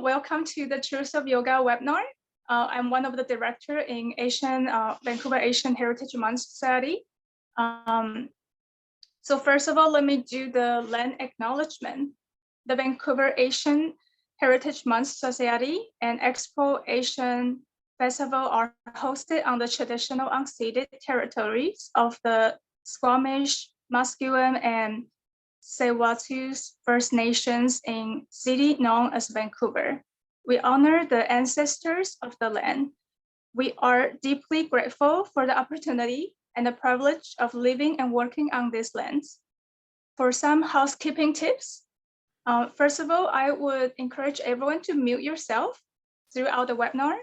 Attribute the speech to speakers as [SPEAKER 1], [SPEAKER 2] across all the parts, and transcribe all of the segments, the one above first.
[SPEAKER 1] Welcome to the Truth of Yoga webinar. I'm one of the directors in Vancouver Asian Heritage Month Society. So first of all, let me do the land acknowledgement. The Vancouver Asian Heritage Month Society and Expo Asian Festival are hosted on the traditional unceded territories of the Squamish, Musqueam, and Tsleil-Waututh First Nations in city known as Vancouver. We honor the ancestors of the land. We are deeply grateful for the opportunity and the privilege of living and working on these lands. For some housekeeping tips, first of all, I would encourage everyone to mute yourself throughout the webinar.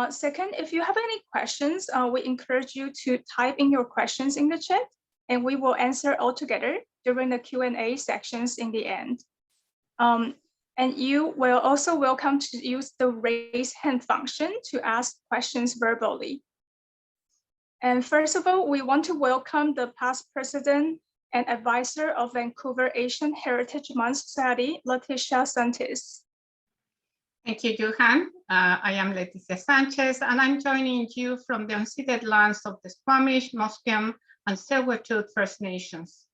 [SPEAKER 1] Second, if you have any questions, we encourage you to type in your questions in the chat, and we will answer all together during the Q&A sections in the end. And you will also welcome to use the raise hand function to ask questions verbally. And first of all, we want to welcome the past president and advisor of Vancouver Asian Heritage Month Society, Leticia Sanchez.
[SPEAKER 2] Thank you, Johan. I am Leticia Sanchez, and I'm joining you from the unceded lands of the Squamish, Musqueam, and Tsleil-Waututh First Nations.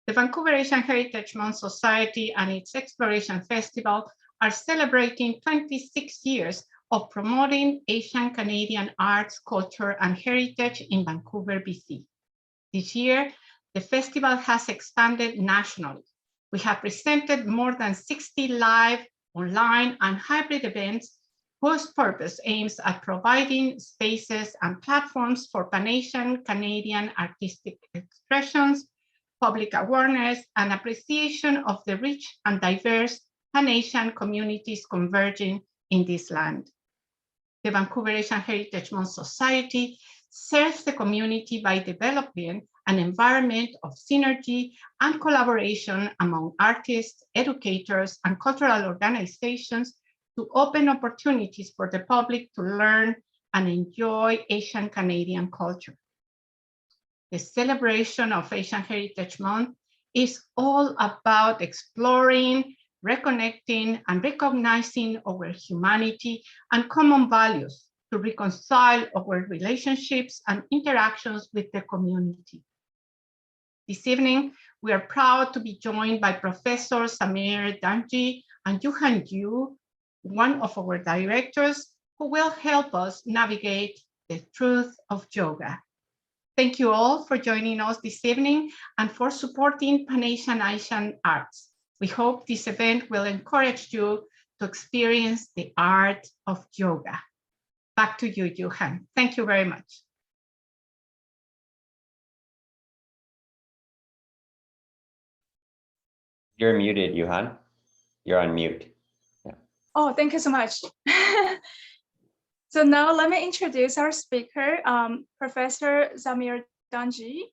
[SPEAKER 2] The Vancouver Asian Heritage Month Society and its Exploration Festival are celebrating 26 years of promoting Asian Canadian arts, culture, and heritage in Vancouver, BC. This year, the festival has expanded nationally. We have presented more than 60 live, online, and hybrid events whose purpose aims at providing spaces and platforms for Pan-Asian Canadian artistic expressions, public awareness, and appreciation of the rich and diverse Pan-Asian communities converging in this land. The Vancouver Asian Heritage Month Society serves the community by developing an environment of synergy and collaboration among artists, educators, and cultural organizations to open opportunities for the public to learn and enjoy Asian Canadian culture. The celebration of Asian Heritage Month is all about exploring, reconnecting, and recognizing our humanity and common values to reconcile our relationships and interactions with the community. This evening, we are proud to be joined by Professor Zamir Dhanji and Johan Yu, one of our directors, who will help us navigate the truth of yoga. Thank you all for joining us this evening and for supporting Pan-Asian Asian arts. We hope this event will encourage you to experience the art of yoga. Back to you, Johan. Thank you very much.
[SPEAKER 3] You're muted, Johan. You're on mute. Yeah.
[SPEAKER 1] Oh, thank you so much. So now let me introduce our speaker, Professor Zamir Dhanji.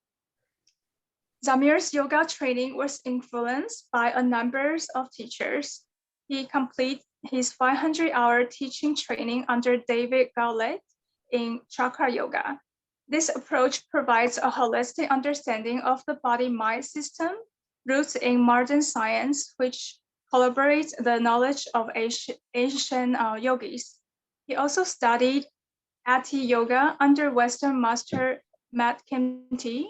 [SPEAKER 1] Zamir's yoga training was influenced by a number of teachers. He completed his 500-hour teaching training under David Goulet in Chakra Yoga. This approach provides a holistic understanding of the body-mind system, roots in modern science, which collaborates the knowledge of ancient yogis. He also studied Ati Yoga under Western Master Matt Kimti,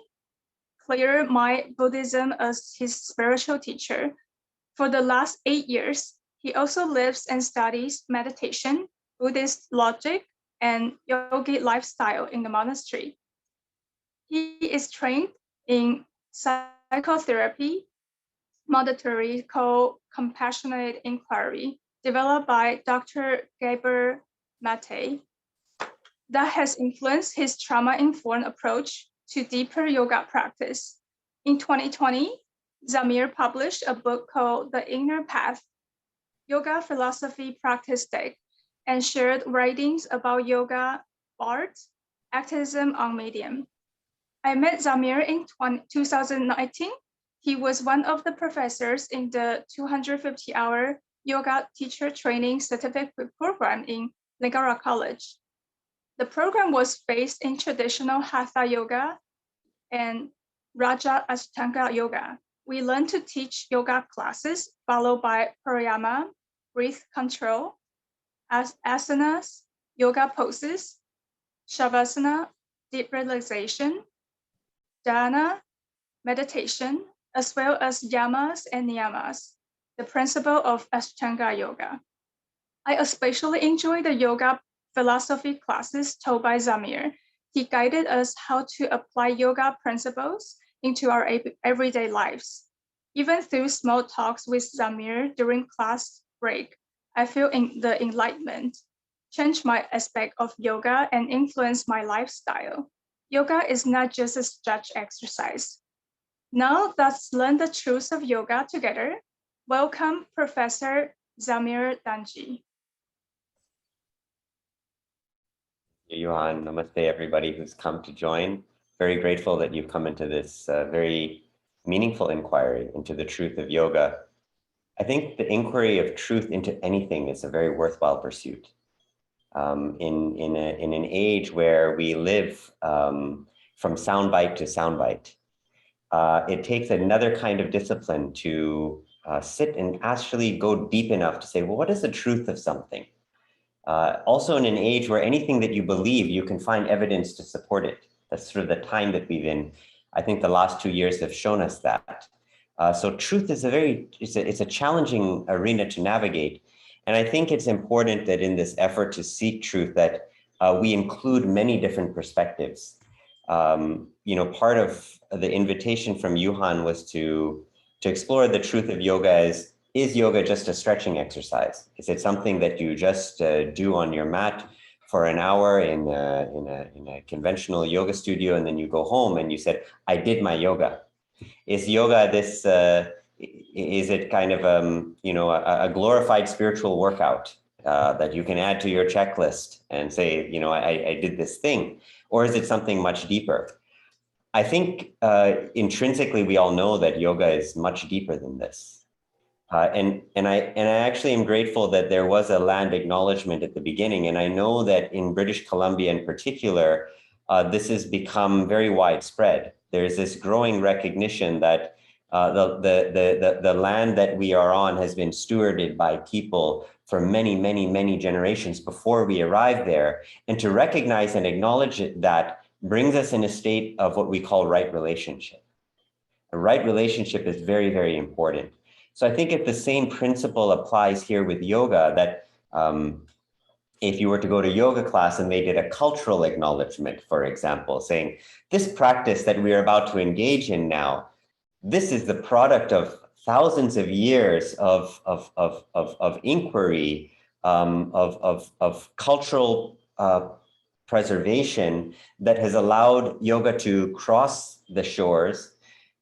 [SPEAKER 1] clear mind Buddhism as his spiritual teacher. For the last 8 years, he also lives and studies meditation, Buddhist logic, and yogic lifestyle in the monastery. He is trained in psychotherapy, metaphysical compassionate inquiry, developed by Dr. Gabor Mate, that has influenced his trauma-informed approach to deeper yoga practice. In 2020, Zamir published a book called The Inner Path, Yoga Philosophy Practice Deck, and shared writings about yoga, art, activism on Medium. I met Zamir in 2019. He was one of the professors in the 250-hour yoga teacher training certificate program in Ligara College. The program was based in traditional Hatha Yoga and Raja Ashtanga Yoga. We learned to teach yoga classes followed by pranayama, breath control, asanas, yoga poses, shavasana, deep relaxation, dhyana, meditation, as well as yamas and niyamas, the principle of Ashtanga yoga. I especially enjoy the yoga philosophy classes taught by Zamir. He guided us how to apply yoga principles into our everyday lives. Even through small talks with Zamir during class break, I feel the enlightenment change my aspect of yoga and influence my lifestyle. Yoga is not just a stretch exercise. Now let's learn the truths of yoga together. Welcome, Professor Zamir Dhanji.
[SPEAKER 3] Johan, namaste, everybody who's come to join. Very grateful that you've come into this very meaningful inquiry into the truth of yoga. I think the inquiry of truth into anything is a very worthwhile pursuit. In an age where we live from soundbite to soundbite, it takes another kind of discipline to sit and actually go deep enough to say, well, what is the truth of something? Also in an age where anything that you believe, you can find evidence to support it. That's sort of the time that we've in. I think the last 2 years have shown us that. So truth is it's a challenging arena to navigate. And I think it's important that in this effort to seek truth that we include many different perspectives. Part of the invitation from Johan was to explore the truth of yoga is yoga just a stretching exercise? Is it something that you just do on your mat for an hour in a conventional yoga studio, and then you go home and you said, I did my yoga? Is yoga this, is it kind of, a glorified spiritual workout that you can add to your checklist and say, I did this thing? Or is it something much deeper? I think intrinsically, we all know that yoga is much deeper than this. And I actually am grateful that there was a land acknowledgement at the beginning. And I know that in British Columbia in particular, this has become very widespread. There's this growing recognition that the land that we are on has been stewarded by people for many, many, many generations before we arrived there. And to recognize and acknowledge that brings us in a state of what we call right relationship. A right relationship is very, very important. So I think if the same principle applies here with yoga, that if you were to go to yoga class and they did a cultural acknowledgement, for example, saying this practice that we are about to engage in now, this is the product of thousands of years of inquiry, of cultural preservation that has allowed yoga to cross the shores,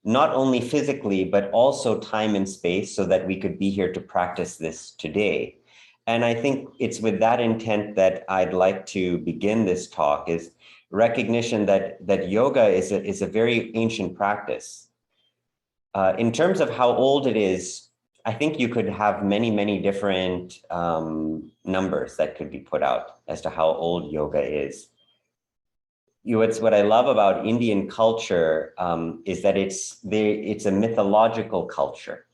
[SPEAKER 3] not only physically, but also time and space, so that we could be here to practice this today. And I think it's with that intent that I'd like to begin this talk, is recognition that yoga is a very ancient practice. In terms of how old it is, I think you could have many, many different numbers that could be put out as to how old yoga is. It's what I love about Indian culture is that it's a mythological culture.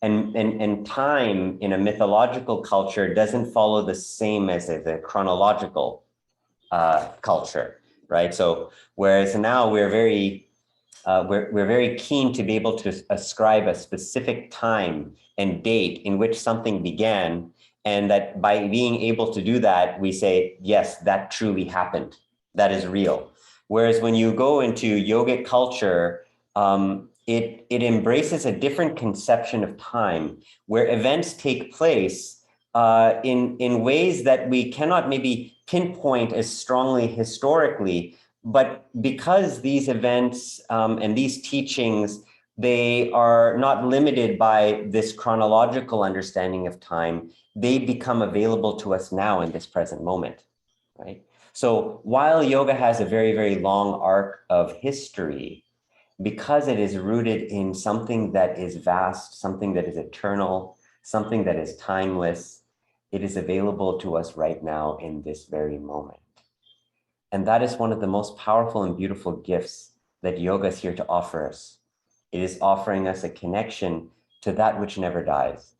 [SPEAKER 3] And time in a mythological culture doesn't follow the same as a chronological culture, right? So whereas now we're very keen to be able to ascribe a specific time and date in which something began, and that by being able to do that, we say, yes, that truly happened. That is real. Whereas when you go into yogic culture, it embraces a different conception of time, where events take place in ways that we cannot maybe pinpoint as strongly historically, but because these events and these teachings, they are not limited by this chronological understanding of time, they become available to us now in this present moment, right? So while yoga has a very, very long arc of history, because it is rooted in something that is vast, something that is eternal, something that is timeless, it is available to us right now in this very moment. And that is one of the most powerful and beautiful gifts that yoga is here to offer us. It is offering us a connection to that which never dies.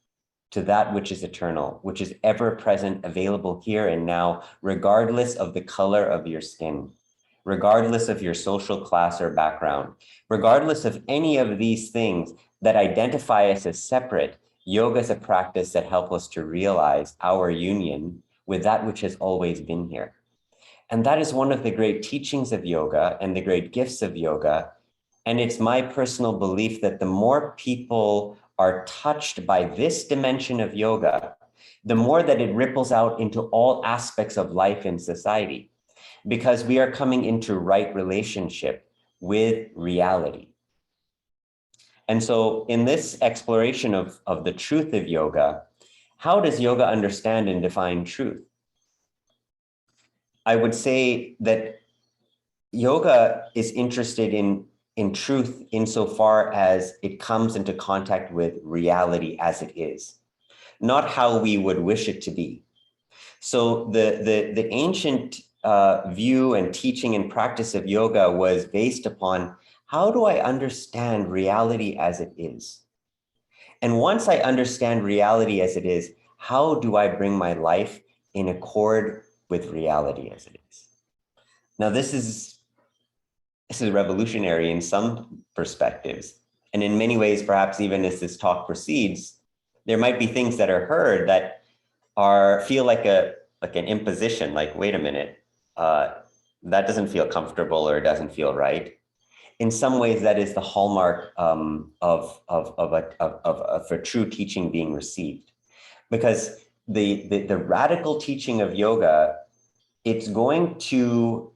[SPEAKER 3] to that which is eternal, which is ever present, available here and now, regardless of the color of your skin, regardless of your social class or background, regardless of any of these things that identify us as separate. Yoga is a practice that helps us to realize our union with that which has always been here. And that is one of the great teachings of yoga and the great gifts of yoga. And it's my personal belief that the more people are touched by this dimension of yoga, the more that it ripples out into all aspects of life and society, because we are coming into right relationship with reality. And so in this exploration of the truth of yoga, how does yoga understand and define truth? I would say that yoga is interested in truth insofar as it comes into contact with reality as it is, not how we would wish it to be. So the ancient view and teaching and practice of yoga was based upon, how do I understand reality as it is? And once I understand reality as it is, how do I bring my life in accord with reality as it is? Now, this is revolutionary in some perspectives. And in many ways, perhaps even as this talk proceeds, there might be things that are heard that feel like an imposition, like, wait a minute, that doesn't feel comfortable or it doesn't feel right. In some ways, that is the hallmark of a true teaching being received. Because the radical teaching of yoga, it's going to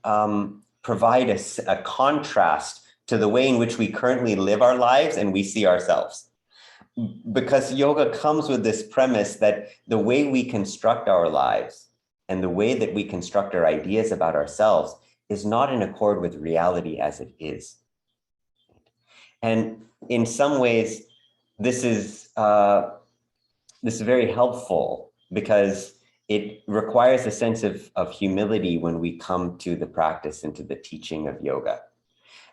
[SPEAKER 3] provide a contrast to the way in which we currently live our lives and we see ourselves. Because yoga comes with this premise that the way we construct our lives and the way that we construct our ideas about ourselves is not in accord with reality as it is. And in some ways, this is very helpful because it requires a sense of humility when we come to the practice and to the teaching of yoga.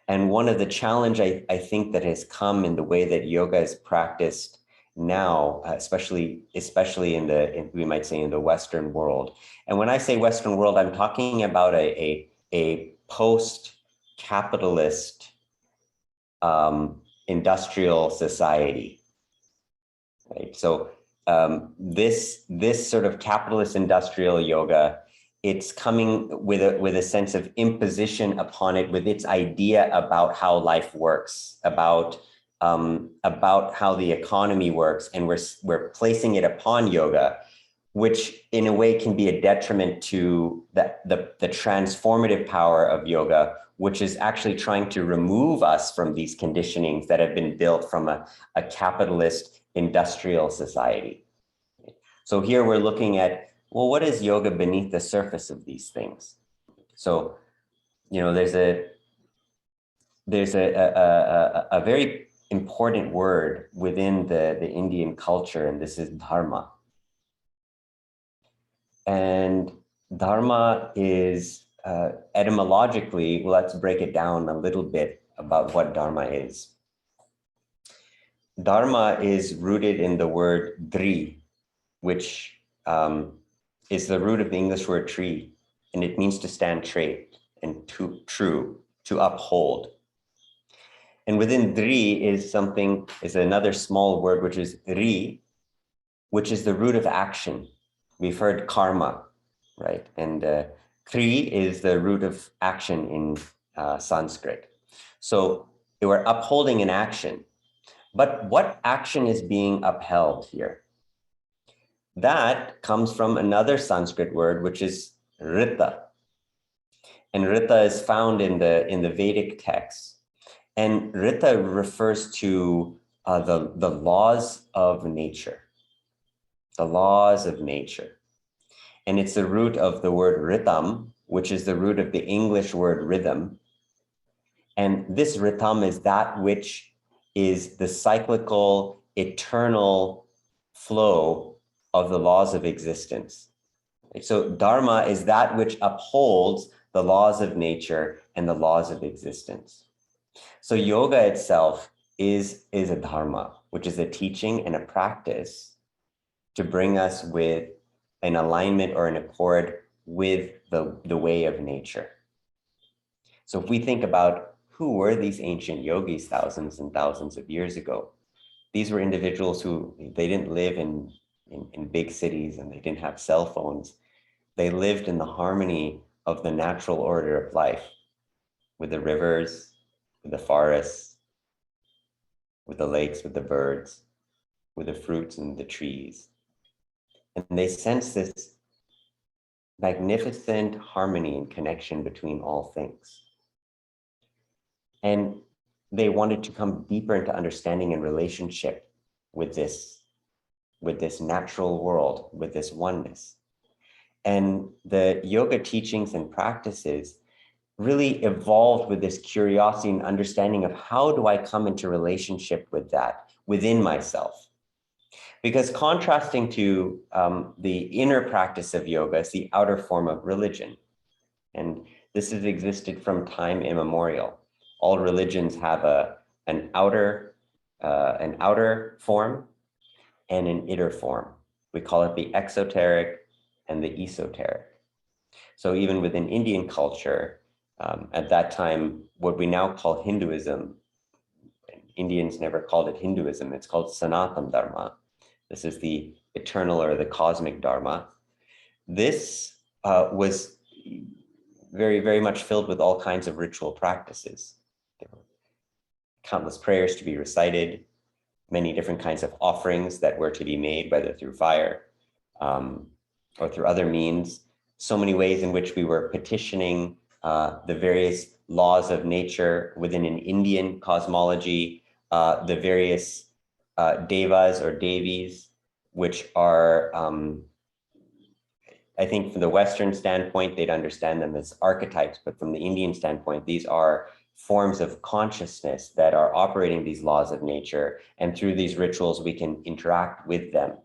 [SPEAKER 3] And one of the challenge I think that has come in the way that yoga is practiced now, especially in we might say in the Western world. And when I say Western world, I'm talking about a post-capitalist industrial society, right? So this sort of capitalist industrial yoga, it's coming with a sense of imposition upon it, with its idea about how life works, about how the economy works, and we're placing it upon yoga, which in a way can be a detriment to the transformative power of yoga, which is actually trying to remove us from these conditionings that have been built from a capitalist industrial society. So here we're looking at, well, what is yoga beneath the surface of these things? So, there's a very important word within the Indian culture, and this is dharma. And dharma is etymologically, well, let's break it down a little bit about what dharma is. Dharma is rooted in the word dri, which is the root of the English word tree, and it means to stand straight and true, to uphold. And within dri is another small word, which is ri, which is the root of action. We've heard karma, right? And kri is the root of action in Sanskrit. So we're upholding an action. But what action is being upheld here? That comes from another Sanskrit word, which is rita. And rita is found in the Vedic texts. And rita refers to the laws of nature. The laws of nature. And it's the root of the word ritam, which is the root of the English word rhythm. And this ritam is that which is the cyclical, eternal flow of the laws of existence. So dharma is that which upholds the laws of nature and the laws of existence. So yoga itself is a dharma, which is a teaching and a practice to bring us with an alignment or an accord with the way of nature. So if we think about who were these ancient yogis thousands and thousands of years ago, these were individuals who, they didn't live in big cities and they didn't have cell phones. They lived in the harmony of the natural order of life, with the rivers, with the forests, with the lakes, with the birds, with the fruits and the trees. And they sense this magnificent harmony and connection between all things. And they wanted to come deeper into understanding and relationship with this natural world, with this oneness. And the yoga teachings and practices really evolved with this curiosity and understanding of how do I come into relationship with that within myself? Because contrasting to the inner practice of yoga is the outer form of religion. And this has existed from time immemorial. All religions have an outer form and an inner form. We call it the exoteric and the esoteric. So even within Indian culture, at that time, what we now call Hinduism, Indians never called it Hinduism, it's called Sanatana Dharma. This is the eternal or the cosmic Dharma. This was very, very much filled with all kinds of ritual practices. There were countless prayers to be recited, many different kinds of offerings that were to be made, whether through fire or through other means. So many ways in which we were petitioning the various laws of nature within an Indian cosmology, the various devas or devis, which are, I think from the Western standpoint, they'd understand them as archetypes, but from the Indian standpoint, these are forms of consciousness that are operating these laws of nature. And through these rituals, we can interact with them.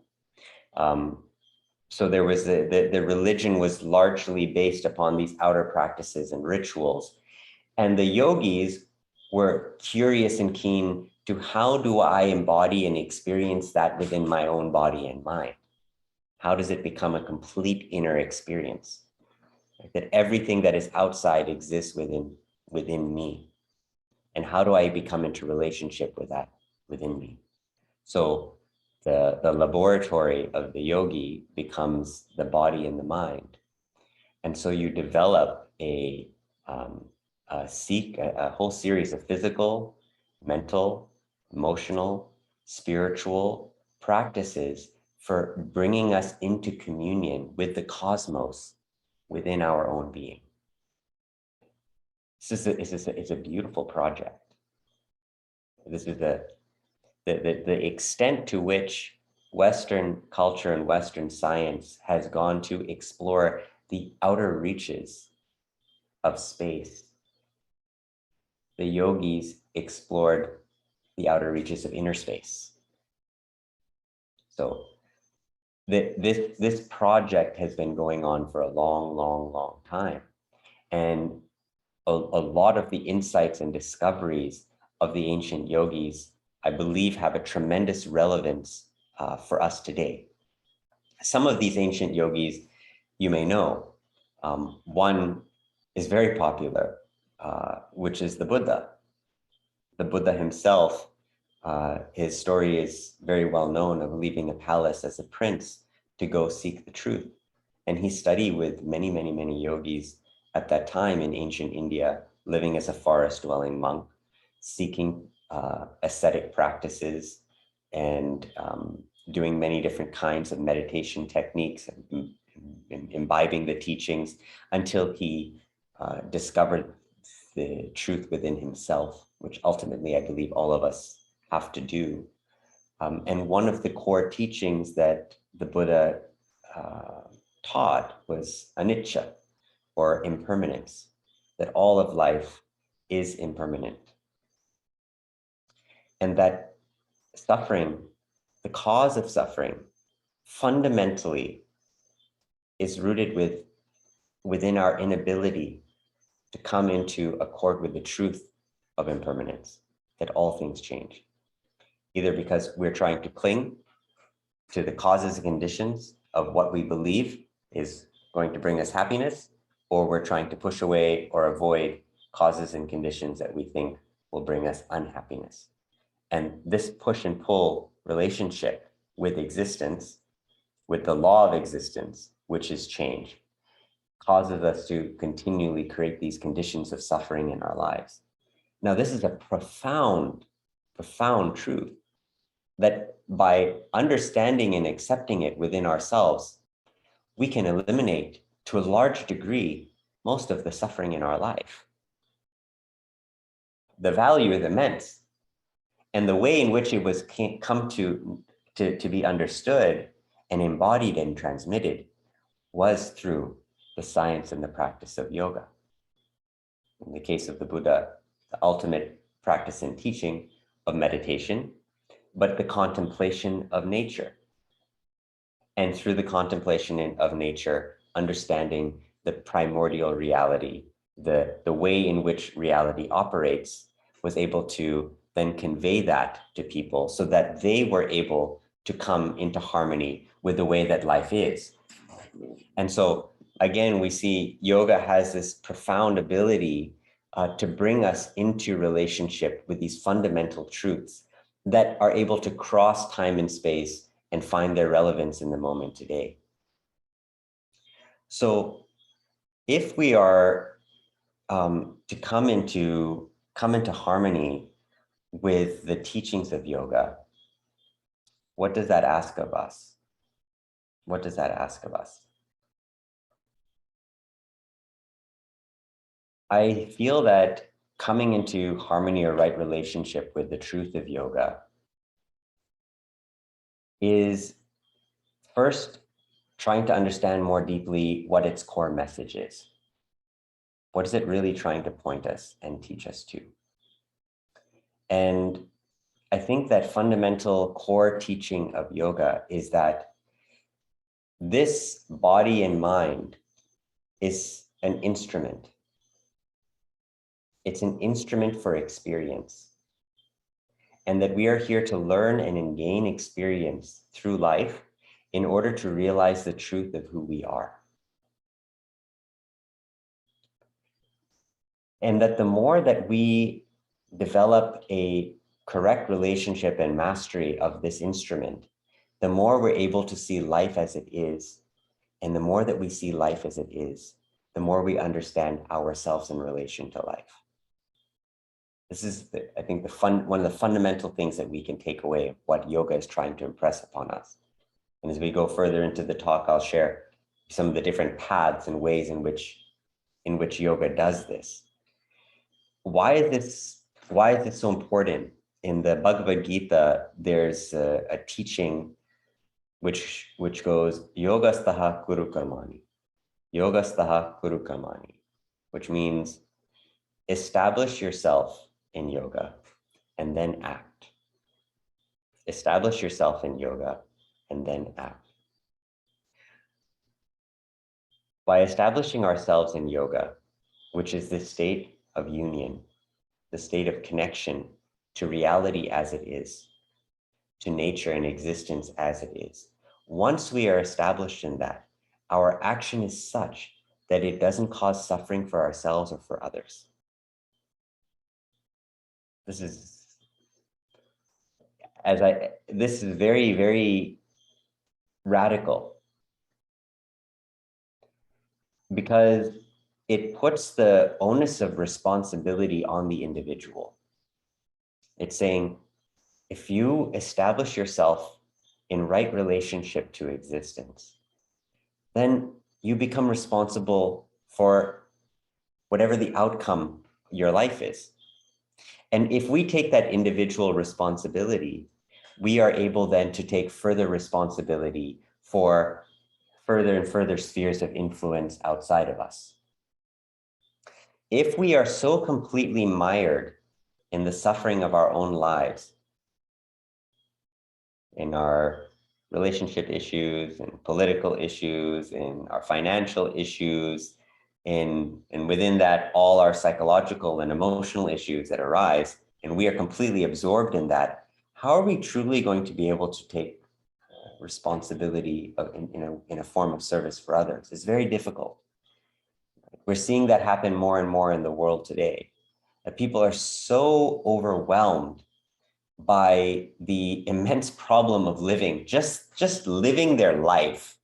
[SPEAKER 3] So there was the religion was largely based upon these outer practices and rituals. And the yogis were curious and keen to how do I embody and experience that within my own body and mind? How does it become a complete inner experience? Like that everything that is outside exists within me. And how do I become into relationship with that within me? So the laboratory of the yogi becomes the body and the mind. And so you develop a whole series of physical, mental, emotional, spiritual practices for bringing us into communion with the cosmos within our own being. It's a beautiful project. This is the extent to which Western culture and Western science has gone to explore the outer reaches of space. The yogis explored the outer reaches of inner space. So this project has been going on for a long, long, long time. And a lot of the insights and discoveries of the ancient yogis, I believe, have a tremendous relevance for us today. Some of these ancient yogis you may know. One is very popular, which is the Buddha. The Buddha himself, his story is very well known of leaving a palace as a prince to go seek the truth. And he studied with many, many, many yogis at that time in ancient India, living as a forest-dwelling monk, seeking ascetic practices and doing many different kinds of meditation techniques and imbibing the teachings until he discovered the truth within himself, which ultimately I believe all of us have to do. And one of the core teachings that the Buddha taught was anicca, or impermanence, that all of life is impermanent. And that suffering, the cause of suffering, fundamentally is rooted within our inability to come into accord with the truth of impermanence, that all things change, either because we're trying to cling to the causes and conditions of what we believe is going to bring us happiness, or we're trying to push away or avoid causes and conditions that we think will bring us unhappiness. And this push and pull relationship with existence, with the law of existence, which is change, causes us to continually create these conditions of suffering in our lives. Now, this is a profound, profound truth that by understanding and accepting it within ourselves, we can eliminate to a large degree most of the suffering in our life. The value is immense. And the way in which it was come to be understood and embodied and transmitted was through the science and the practice of yoga. In the case of the Buddha, the ultimate practice and teaching of meditation, but the contemplation of nature. And through the contemplation of nature, understanding the primordial reality, the way in which reality operates, was able to then convey that to people so that they were able to come into harmony with the way that life is. And so again, we see yoga has this profound ability to bring us into relationship with these fundamental truths that are able to cross time and space and find their relevance in the moment today. So if we are to come into harmony with the teachings of yoga, what does that ask of us? What does that ask of us? I feel that coming into harmony or right relationship with the truth of yoga is first trying to understand more deeply what its core message is. What is it really trying to point us and teach us to? And I think that fundamental core teaching of yoga is that this body and mind is an instrument. It's an instrument for experience. And that we are here to learn and gain experience through life in order to realize the truth of who we are. And that the more that we develop a correct relationship and mastery of this instrument, the more we're able to see life as it is. And the more that we see life as it is, the more we understand ourselves in relation to life. This is, I think, one of the fundamental things that we can take away of what yoga is trying to impress upon us. And as we go further into the talk, I'll share some of the different paths and ways in which yoga does this. Why is this so important? In the Bhagavad Gita, there's a teaching which goes yogastaha kuru karmani, yogastaha kuru karmani, which means establish yourself in yoga and then act. Establish yourself in yoga and then act. By establishing ourselves in yoga, which is this state of union, the state of connection to reality as it is, to nature and existence as it is. Once we are established in that, our action is such that it doesn't cause suffering for ourselves or for others. This is very, very radical, because it puts the onus of responsibility on the individual. It's saying, if you establish yourself in right relationship to existence, then you become responsible for whatever the outcome your life is. And if we take that individual responsibility, we are able then to take further responsibility for further and further spheres of influence outside of us. If we are so completely mired in the suffering of our own lives, in our relationship issues and political issues, in our financial issues, and within that, all our psychological and emotional issues that arise, and we are completely absorbed in that, how are we truly going to be able to take responsibility in a form of service for others is very difficult. We're seeing that happen more and more in the world today, that people are so overwhelmed by the immense problem of living, just living their life,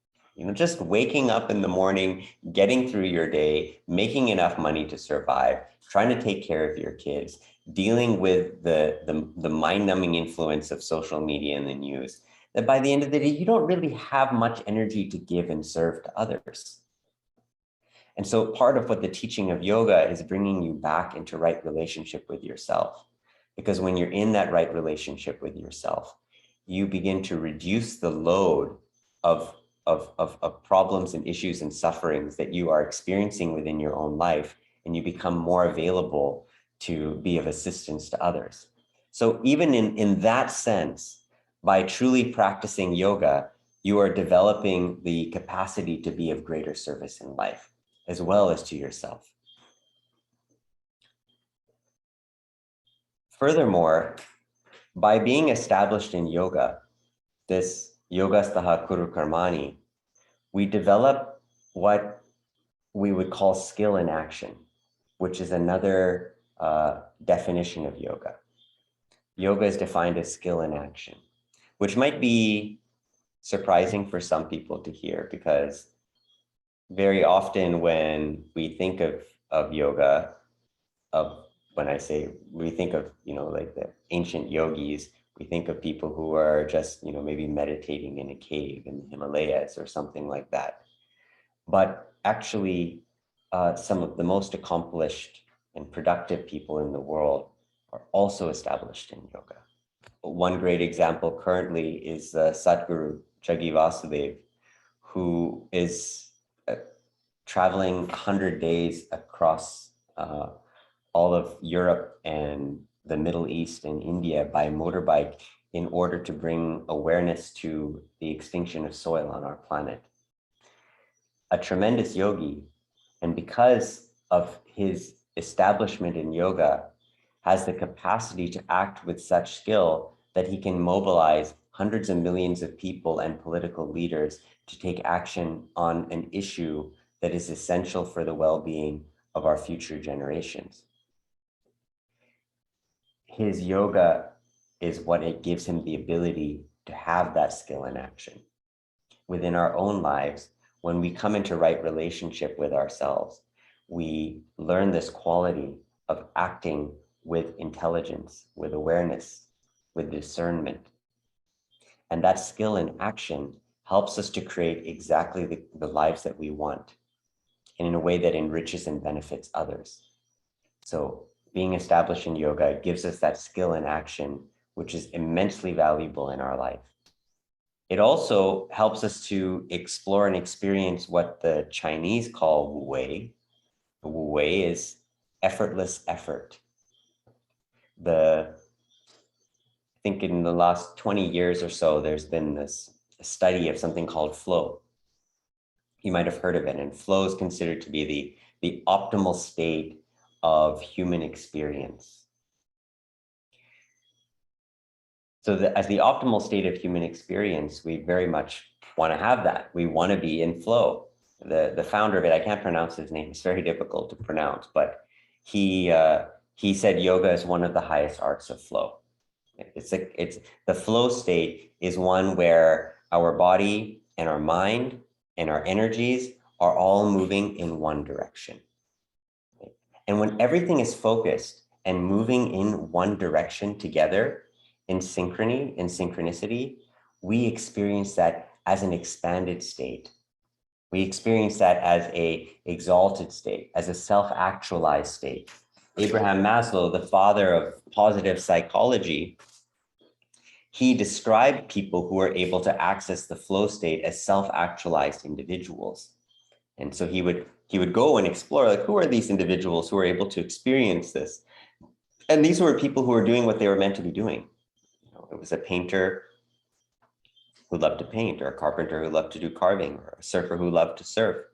[SPEAKER 3] just waking up in the morning, getting through your day, making enough money to survive, trying to take care of your kids, dealing with the mind-numbing influence of social media and the news, that by the end of the day, you don't really have much energy to give and serve to others. And so part of what the teaching of yoga is bringing you back into right relationship with yourself. Because when you're in that right relationship with yourself, you begin to reduce the load of problems and issues and sufferings that you are experiencing within your own life, and you become more available to be of assistance to others. So even in that sense, by truly practicing yoga, you are developing the capacity to be of greater service in life, as well as to yourself. Furthermore, by being established in yoga, this yogastaha kuru karmani, we develop what we would call skill in action, which is another definition of yoga. Yoga is defined as skill in action, which might be surprising for some people to hear, because very often when we think of yoga, we think of, like the ancient yogis, we think of people who are just, maybe meditating in a cave in the Himalayas or something like that. But actually, some of the most accomplished and productive people in the world are also established in yoga. One great example currently is Sadhguru Jaggi Vasudev, who is traveling 100 days across all of Europe and the Middle East and India by motorbike in order to bring awareness to the extinction of soil on our planet. A tremendous yogi, and because of his establishment in yoga, has the capacity to act with such skill that he can mobilize hundreds of millions of people and political leaders to take action on an issue that is essential for the well-being of our future generations. His yoga is what it gives him the ability to have that skill in action. Within our own lives, when we come into right relationship with ourselves, we learn this quality of acting with intelligence, with awareness, with discernment. And that skill in action helps us to create exactly the lives that we want, and in a way that enriches and benefits others. So being established in yoga gives us that skill in action, which is immensely valuable in our life. It also helps us to explore and experience what the Chinese call Wu Wei. Wu Wei is effortless effort. I think in the last 20 years or so, there's been this study of something called flow. You might have heard of it, and flow is considered to be the optimal state of human experience. So as the optimal state of human experience, we very much want to have that. We want to be in flow. The founder of it, I can't pronounce his name, it's very difficult to pronounce, but he said yoga is one of the highest arts of flow. It's the flow state is one where our body and our mind and our energies are all moving in one direction. And when everything is focused and moving in one direction together, in synchrony, in synchronicity, we experience that as an expanded state. We experience that as an exalted state, as a self-actualized state. Abraham Maslow, the father of positive psychology, he described people who are able to access the flow state as self-actualized individuals. And so he would go and explore, like, who are these individuals who are able to experience this? And these were people who were doing what they were meant to be doing. It was a painter who loved to paint, or a carpenter who loved to do carving, or a surfer who loved to surf.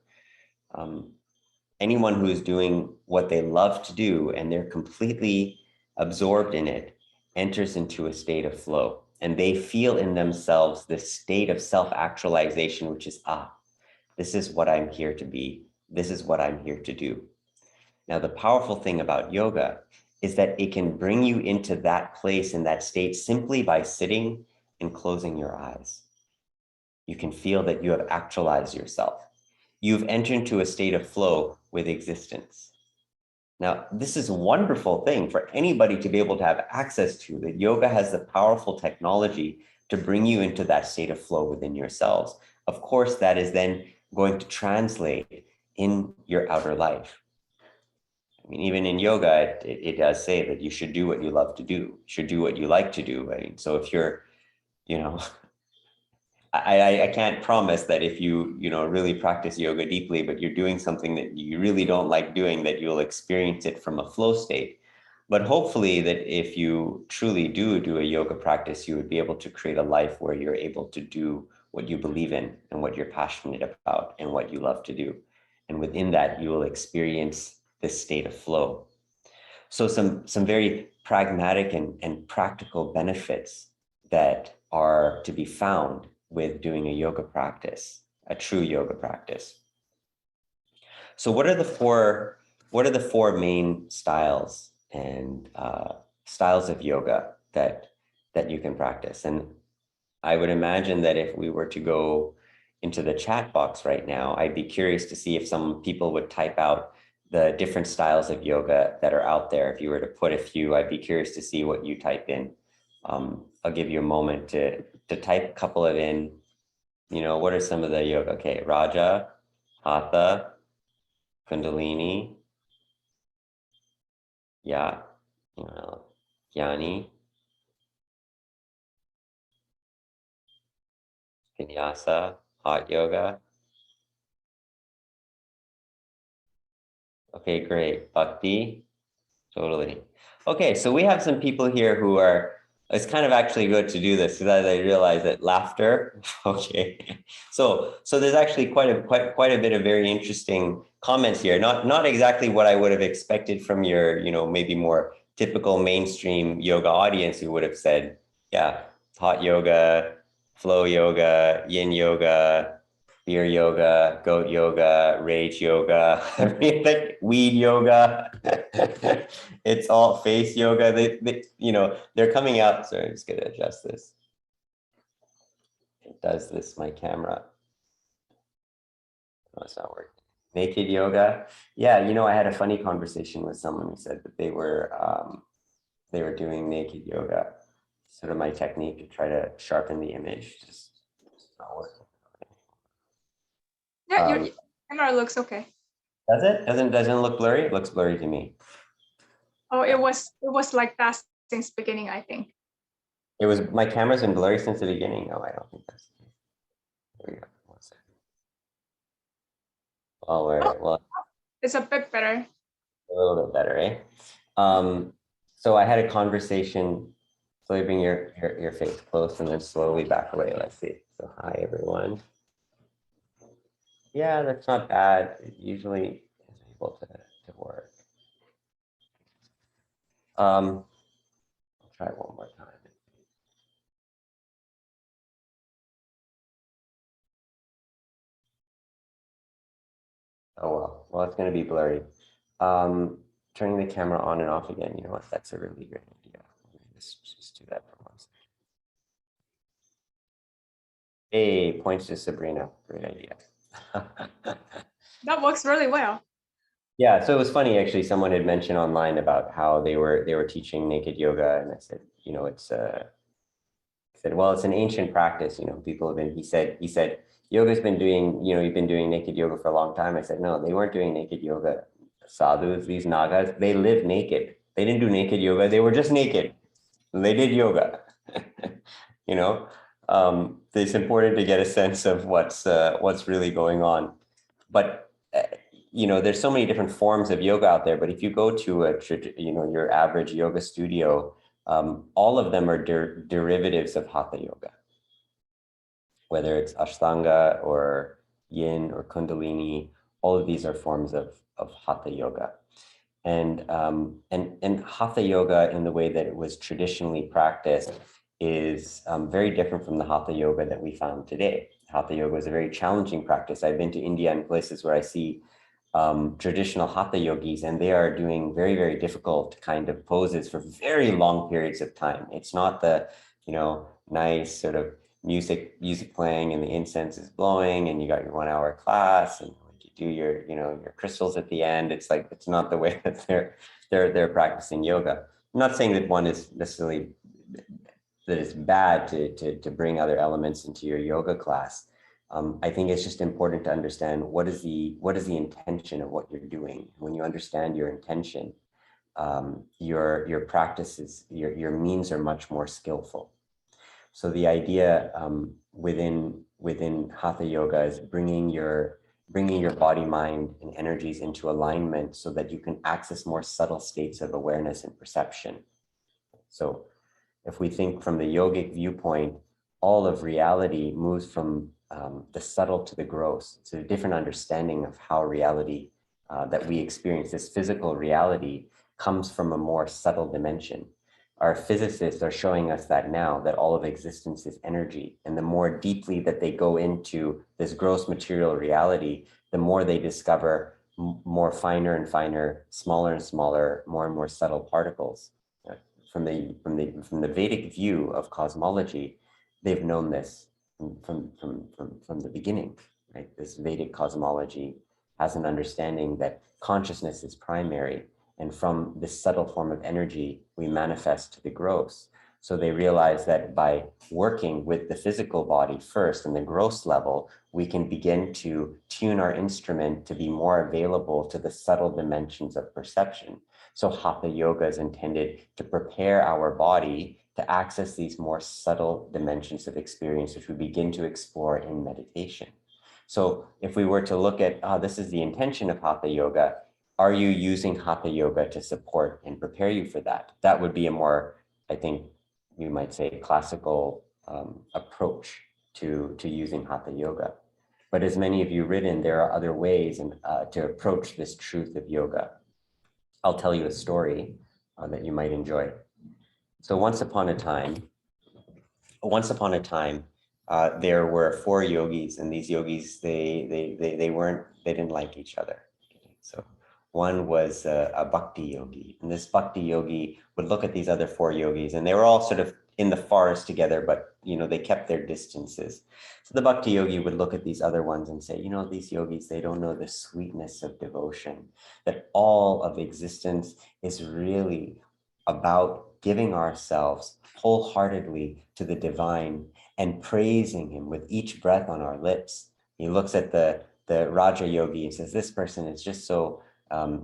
[SPEAKER 3] Anyone who is doing what they love to do and they're completely absorbed in it enters into a state of flow. and they feel in themselves this state of self-actualization, which is, this is what I'm here to be. This is what I'm here to do. Now, the powerful thing about yoga is that it can bring you into that place, in that state, simply by sitting and closing your eyes. You can feel that you have actualized yourself. You've entered into a state of flow with existence. Now, this is a wonderful thing for anybody to be able to have access to, that yoga has the powerful technology to bring you into that state of flow within yourselves. Of course, that is then going to translate in your outer life. I mean, even in yoga, it does say that you should do what you love to do, you should do what you like to do. Right? So if you're, I can't promise that if you really practice yoga deeply, but you're doing something that you really don't like doing, that you'll experience it from a flow state. But hopefully that if you truly do a yoga practice, you would be able to create a life where you're able to do what you believe in and what you're passionate about and what you love to do. And within that, you will experience this state of flow. So some very pragmatic and practical benefits that are to be found with doing a yoga practice, a true yoga practice. So what are the four main styles and styles of yoga that you can practice? And I would imagine that if we were to go into the chat box right now, I'd be curious to see if some people would type out the different styles of yoga that are out there. If you were to put a few, I'd be curious to see what you type in. I'll give you a moment to type a couple of in. What are some of the yoga? Okay, Raja, Hatha, Kundalini, Jnani, Vinyasa, Hot Yoga. Okay, great. Bhakti, totally. Okay, so we have some people here who are, it's kind of actually good to do this because I realize that laughter, okay. So there's actually quite a bit of very interesting comments here. Not exactly what I would have expected from your, maybe more typical mainstream yoga audience who would have said, yeah, hot yoga, flow yoga, yin yoga, beer yoga, goat yoga, rage yoga, I mean, like weed yoga. It's all face yoga. They're coming out. Sorry, I'm just gonna adjust this. It does this, my camera. No, it's not working. Naked yoga. Yeah, I had a funny conversation with someone who said that they were doing naked yoga. Sort of my technique to try to sharpen the image, just not working.
[SPEAKER 1] Yeah, your camera looks okay.
[SPEAKER 3] Does it? Doesn't look blurry? It looks blurry to me.
[SPEAKER 1] Oh, it was like that since beginning, I think.
[SPEAKER 3] It was, my camera's been blurry since the beginning. No, I don't think that's the case. There we go. One second. Well,
[SPEAKER 1] It's a bit better.
[SPEAKER 3] a little bit better, eh? So I had a conversation. Slowly bring your face close and then slowly back away. Let's see. So hi everyone. Yeah, that's not bad. It usually is able to work. I'll try it one more time. Oh well, it's going to be blurry. Turning the camera on and off again. You know what? That's a really great idea. Just do that for one second. Hey, points to Sabrina. Great idea.
[SPEAKER 1] That works really well.
[SPEAKER 3] Yeah, so it was funny actually. Someone had mentioned online about how they were teaching naked yoga, and I said, well, it's an ancient practice. People have been. He said, yoga's been doing. You've been doing naked yoga for a long time. I said, no, they weren't doing naked yoga. Sadhus, these nagas, they live naked. They didn't do naked yoga. They were just naked. They did yoga. It's important to get a sense of what's really going on. But there's so many different forms of yoga out there. But if you go to your average yoga studio, all of them are derivatives of hatha yoga, whether it's ashtanga or yin or kundalini. All of these are forms of hatha yoga, and hatha yoga, in the way that it was traditionally practiced, is very different from the Hatha Yoga that we found today. Hatha Yoga is a very challenging practice. I've been to India and places where I see traditional Hatha yogis, and they are doing very, very difficult kind of poses for very long periods of time. It's not the, nice sort of music playing and the incense is blowing and you got your 1 hour class and you do your, your crystals at the end. It's like, it's not the way that they're practicing yoga. I'm not saying that one is necessarily that it's bad to bring other elements into your yoga class. I think it's just important to understand what is the intention of what you're doing. When you understand your intention, your practices, your means are much more skillful. So the idea within Hatha Yoga is bringing your body, mind, and energies into alignment so that you can access more subtle states of awareness and perception. So if we think from the yogic viewpoint, all of reality moves from the subtle to the gross. It's a different understanding of how reality that we experience, this physical reality, comes from a more subtle dimension. Our physicists are showing us that now, that all of existence is energy. And the more deeply that they go into this gross material reality, the more they discover more finer and finer, smaller and smaller, more and more subtle particles. From the Vedic view of cosmology, they've known this from the beginning, right? This Vedic cosmology has an understanding that consciousness is primary, and from this subtle form of energy, we manifest to the gross. So they realize that by working with the physical body first and the gross level, we can begin to tune our instrument to be more available to the subtle dimensions of perception. So Hatha Yoga is intended to prepare our body to access these more subtle dimensions of experience, which we begin to explore in meditation. So if we were to look at, this is the intention of Hatha Yoga, are you using Hatha Yoga to support and prepare you for that? That would be a more, I think, you might say, classical approach to using Hatha Yoga. But as many of you written, there are other ways to approach this truth of yoga. I'll tell you a story that you might enjoy. So once upon a time, there were 4 yogis, and these yogis, they didn't like each other. So one was a bhakti yogi, and this bhakti yogi would look at these other 4 yogis, and they were all sort of in the forest together, but they kept their distances. So the bhakti yogi would look at these other ones and say, these yogis, they don't know the sweetness of devotion, that all of existence is really about giving ourselves wholeheartedly to the divine and praising him with each breath on our lips. He looks at the Raja yogi and says, this person is just so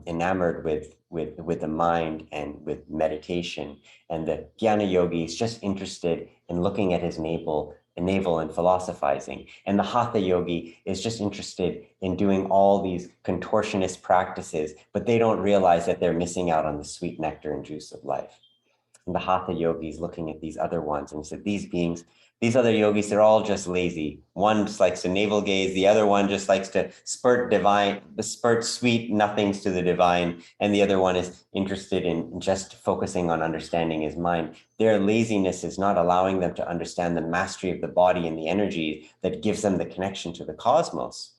[SPEAKER 3] enamored with the mind and with meditation. And the Jnana yogi is just interested in looking at his navel and philosophizing. And the Hatha yogi is just interested in doing all these contortionist practices, but they don't realize that they're missing out on the sweet nectar and juice of life. And the Hatha yogi is looking at these other ones and said, these other yogis, they're all just lazy. One just likes to navel gaze. The other one just likes to spurt sweet nothings to the divine. And the other one is interested in just focusing on understanding his mind. Their laziness is not allowing them to understand the mastery of the body and the energy that gives them the connection to the cosmos.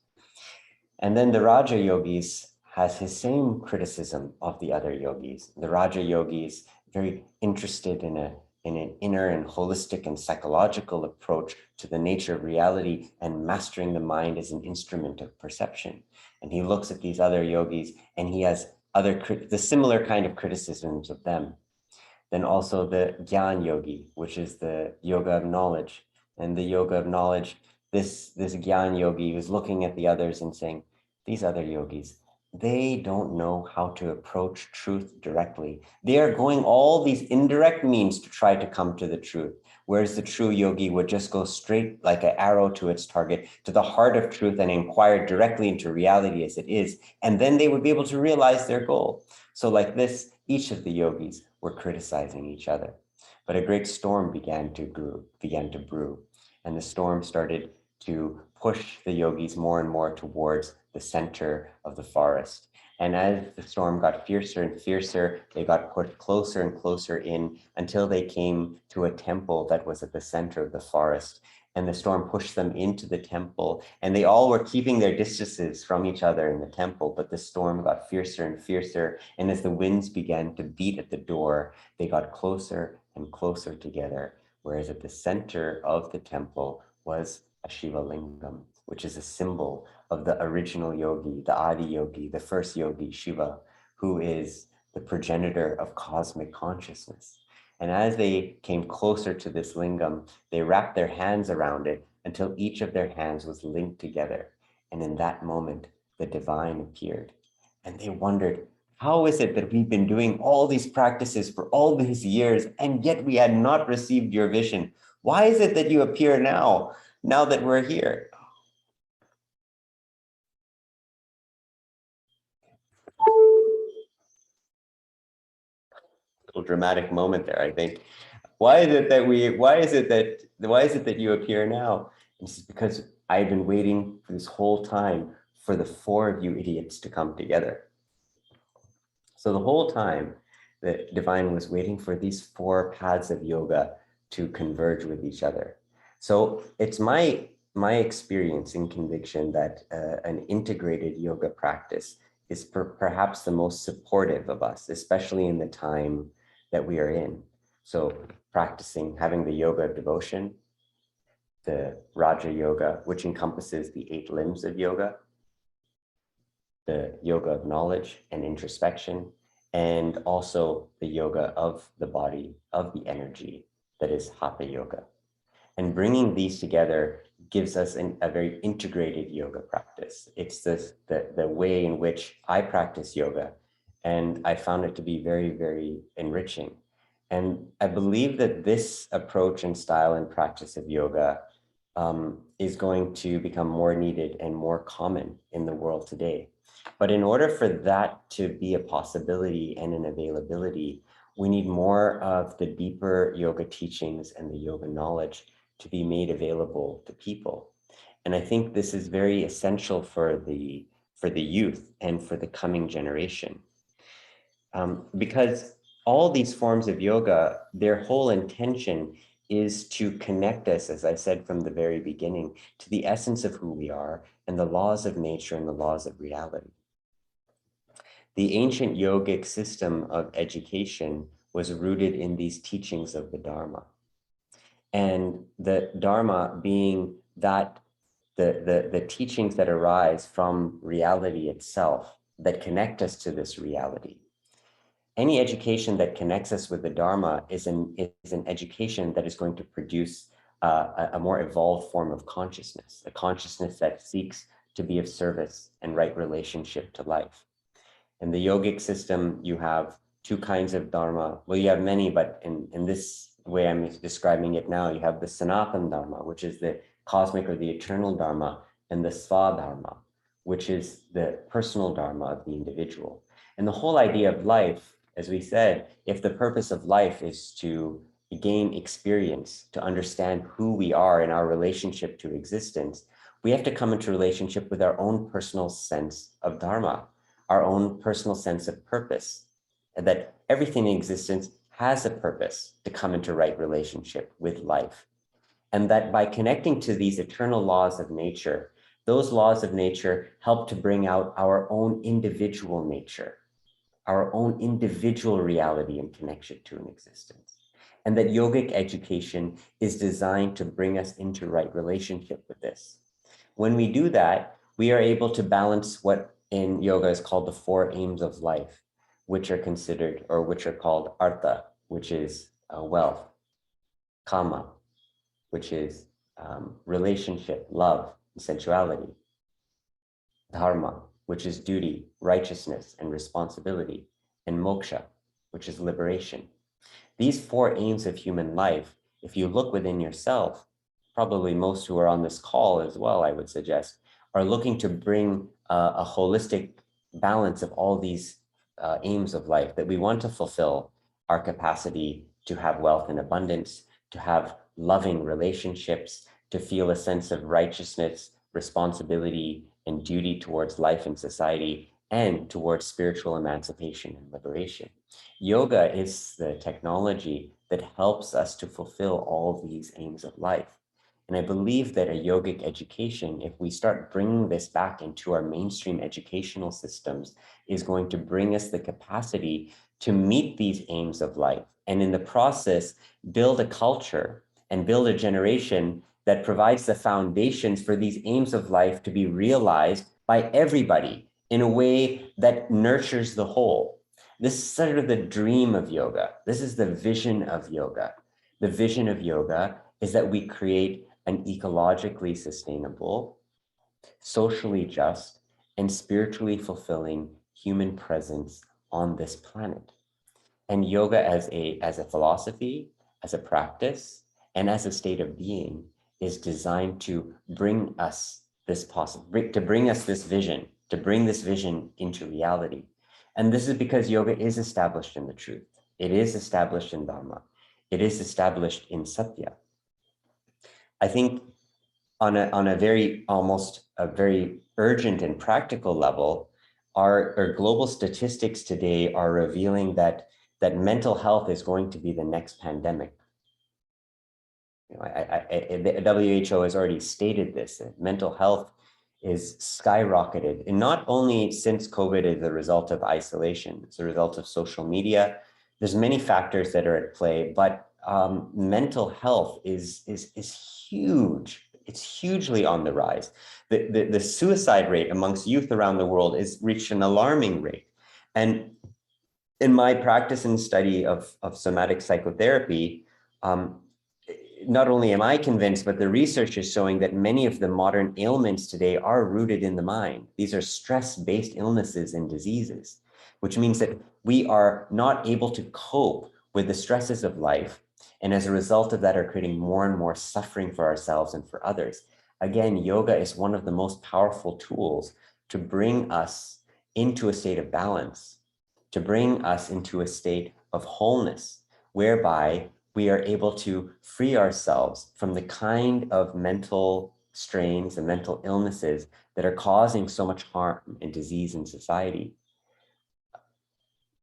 [SPEAKER 3] And then the Raja yogis has his same criticism of the other yogis. The Raja yogis very interested in an inner and holistic and psychological approach to the nature of reality and mastering the mind as an instrument of perception. And he looks at these other yogis and he has the similar kind of criticisms of them. Then also the Gyan yogi, which is the yoga of knowledge. And the yoga of knowledge, this Gyan yogi was looking at the others and saying, these other yogis, they don't know how to approach truth directly. They are going all these indirect means to try to come to the truth, whereas the true yogi would just go straight like an arrow to its target, to the heart of truth, and inquire directly into reality as it is. And then they would be able to realize their goal. So like this, each of the yogis were criticizing each other. But a great storm began to brew, and the storm started to push the yogis more and more towards the center of the forest. And as the storm got fiercer and fiercer, they got pushed closer and closer in until they came to a temple that was at the center of the forest. And the storm pushed them into the temple, and they all were keeping their distances from each other in the temple, but the storm got fiercer and fiercer. And as the winds began to beat at the door, they got closer and closer together. Whereas at the center of the temple was a Shiva Lingam, which is a symbol of the original yogi, the Adi yogi, the first yogi, Shiva, who is the progenitor of cosmic consciousness. And as they came closer to this lingam, they wrapped their hands around it until each of their hands was linked together. And in that moment, the divine appeared. And they wondered, how is it that we've been doing all these practices for all these years, and yet we had not received your vision? Why is it that you appear now that we're here? Little dramatic moment there, I think. Why is it that you appear now? And this is because I've been waiting for this whole time for the four of you idiots to come together. So the whole time, the divine was waiting for these four paths of yoga to converge with each other. So it's my experience and conviction that an integrated yoga practice is perhaps the most supportive of us, especially in the time that we are in. So practicing, having the yoga of devotion, the Raja Yoga, which encompasses the 8 limbs of yoga, the yoga of knowledge and introspection, and also the yoga of the body, of the energy, that is Hatha Yoga. And bringing these together gives us a very integrated yoga practice. It's the way in which I practice yoga, and I found it to be very, very enriching. And I believe that this approach and style and practice of yoga is going to become more needed and more common in the world today. But in order for that to be a possibility and an availability, we need more of the deeper yoga teachings and the yoga knowledge to be made available to people. And I think this is very essential for the youth and for the coming generation. Because all these forms of yoga, their whole intention is to connect us, as I said from the very beginning, to the essence of who we are and the laws of nature and the laws of reality. The ancient yogic system of education was rooted in these teachings of the Dharma. And the Dharma being that the teachings that arise from reality itself, that connect us to this reality. Any education that connects us with the Dharma is an education that is going to produce a more evolved form of consciousness, a consciousness that seeks to be of service and right relationship to life. In the yogic system, you have 2 kinds of Dharma. Well, you have many, but in this way I'm describing it now, you have the Sanatana Dharma, which is the cosmic or the eternal Dharma, and the Sva Dharma, which is the personal Dharma of the individual. And the whole idea of life, as we said, if the purpose of life is to gain experience, to understand who we are in our relationship to existence, we have to come into relationship with our own personal sense of Dharma, our own personal sense of purpose, and that everything in existence has a purpose to come into right relationship with life. And that by connecting to these eternal laws of nature, those laws of nature help to bring out our own individual nature, our own individual reality and connection to an existence. And that yogic education is designed to bring us into right relationship with this. When we do that, we are able to balance what in yoga is called the 4 aims of life, which are considered, or which are called artha, which is wealth, kama, which is relationship, love, and sensuality, dharma, which is duty, righteousness, and responsibility, and moksha, which is liberation. These 4 aims of human life, if you look within yourself, probably most who are on this call as well, I would suggest, are looking to bring a holistic balance of all these aims of life, that we want to fulfill our capacity to have wealth and abundance, to have loving relationships, to feel a sense of righteousness, responsibility, and duty towards life and society, and towards spiritual emancipation and liberation. Yoga is the technology that helps us to fulfill all these aims of life. And I believe that a yogic education, if we start bringing this back into our mainstream educational systems, is going to bring us the capacity to meet these aims of life. And in the process, build a culture and build a generation that provides the foundations for these aims of life to be realized by everybody in a way that nurtures the whole. This is sort of the dream of yoga. This is the vision of yoga. The vision of yoga is that we create an ecologically sustainable, socially just, and spiritually fulfilling human presence on this planet. And yoga as a philosophy, as a practice, and as a state of being is designed to bring us this to bring us this vision, to bring this vision into reality. And this is because yoga is established in the truth. It is established in Dharma. It is established in Satya. I think on a very urgent and practical level, our global statistics today are revealing that mental health is going to be the next pandemic. You know, the WHO has already stated this, that mental health is skyrocketed, and not only since COVID as a result of isolation, it's a result of social media. There's many factors that are at play, but mental health is huge. It's hugely on the rise. The suicide rate amongst youth around the world is reached an alarming rate. And in my practice and study of somatic psychotherapy, not only am I convinced, but the research is showing that many of the modern ailments today are rooted in the mind. These are stress-based illnesses and diseases, which means that we are not able to cope with the stresses of life. And as a result of that, are creating more and more suffering for ourselves and for others. Again, yoga is one of the most powerful tools to bring us into a state of balance, to bring us into a state of wholeness, whereby we are able to free ourselves from the kind of mental strains and mental illnesses that are causing so much harm and disease in society.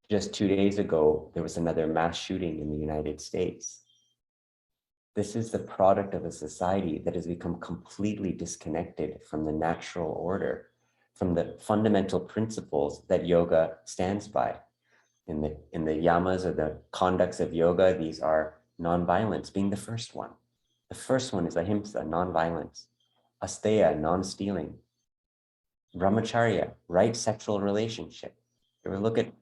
[SPEAKER 3] Just 2 days ago, there was another mass shooting in the United States. This is the product of a society that has become completely disconnected from the natural order, from the fundamental principles that yoga stands by. In the yamas or the conducts of yoga, these are nonviolence being the first one. The first one is ahimsa, nonviolence. Asteya, non-stealing. Brahmacharya, right sexual relationship. You ever look at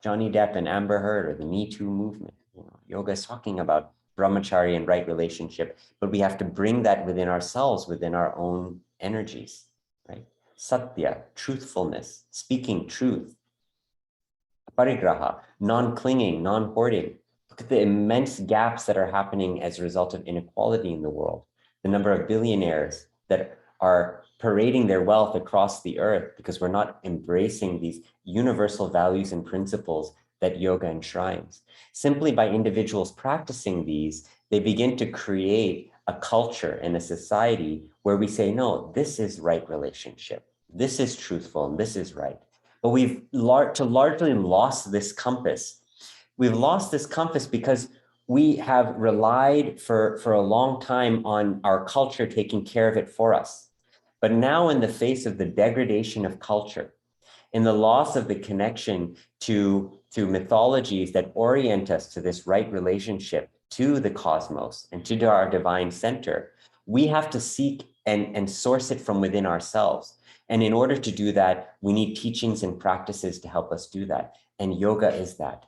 [SPEAKER 3] Johnny Depp and Amber Heard or the Me Too movement? You know, yoga is talking about brahmacharya and right relationship, but we have to bring that within ourselves, within our own energies, right? Satya, truthfulness, speaking truth. Parigraha, non-clinging, non-hoarding. Look at the immense gaps that are happening as a result of inequality in the world. The number of billionaires that are parading their wealth across the earth because we're not embracing these universal values and principles that yoga enshrines. Simply by individuals practicing these, they begin to create a culture and a society where we say, no, this is right relationship. This is truthful and this is right. But we've largely lost this compass. We've lost this compass because we have relied for a long time on our culture taking care of it for us. But now in the face of the degradation of culture, in the loss of the connection to mythologies that orient us to this right relationship to the cosmos and to our divine center, we have to seek and source it from within ourselves. And in order to do that, we need teachings and practices to help us do that. And yoga is that.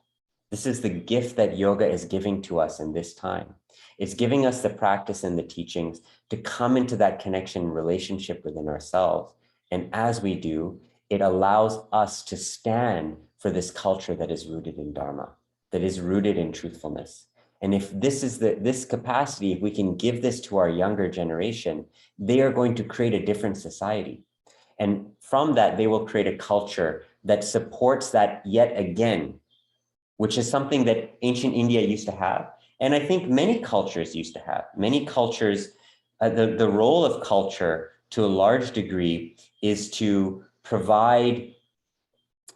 [SPEAKER 3] This is the gift that yoga is giving to us in this time. It's giving us the practice and the teachings to come into that connection and relationship within ourselves. And as we do, it allows us to stand for this culture that is rooted in Dharma, that is rooted in truthfulness. And if this is this capacity, if we can give this to our younger generation, they are going to create a different society. And from that, they will create a culture that supports that yet again, which is something that ancient India used to have. And I think many cultures used to have. Many cultures, the role of culture to a large degree is to provide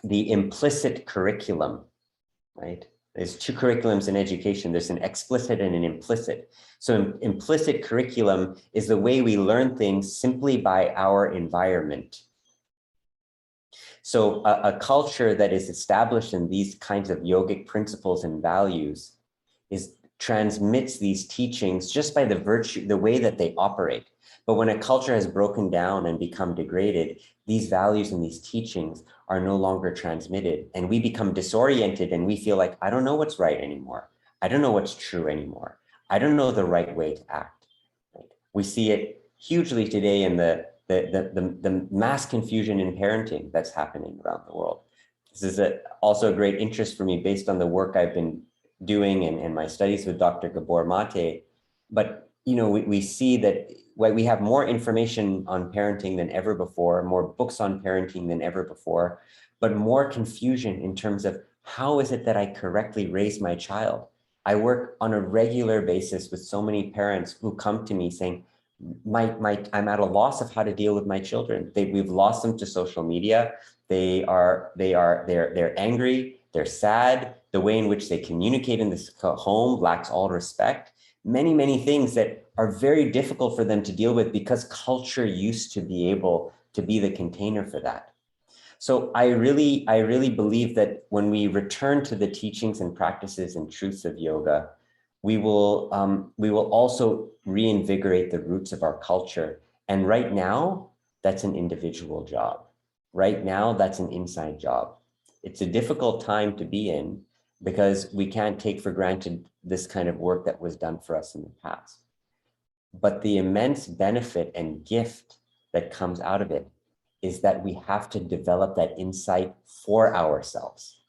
[SPEAKER 3] the implicit curriculum, right? There's two curriculums in education. There's an explicit and an implicit. So implicit curriculum is the way we learn things simply by our environment. So a culture that is established in these kinds of yogic principles and values transmits these teachings just by the way that they operate. But when a culture has broken down and become degraded, these values and these teachings are no longer transmitted, and we become disoriented and we feel like, I don't know what's right anymore. I don't know what's true anymore. I don't know the right way to act. Right? We see it hugely today in the mass confusion in parenting that's happening around the world. This is also a great interest for me based on the work I've been doing and my studies with Dr. Gabor Mate. But we see that we have more information on parenting than ever before, more books on parenting than ever before, but more confusion in terms of how is it that I correctly raise my child? I work on a regular basis with so many parents who come to me saying, I'm at a loss of how to deal with my children. We've lost them to social media. They're angry, they're sad. The way in which they communicate in this home lacks all respect. Many things that are very difficult for them to deal with because culture used to be able to be the container for that. So I really believe that when we return to the teachings and practices and truths of yoga, we will also reinvigorate the roots of our culture. And right now, that's an individual job. Right now, that's an inside job. It's a difficult time to be in because we can't take for granted this kind of work that was done for us in the past. But the immense benefit and gift that comes out of it is that we have to develop that insight for ourselves.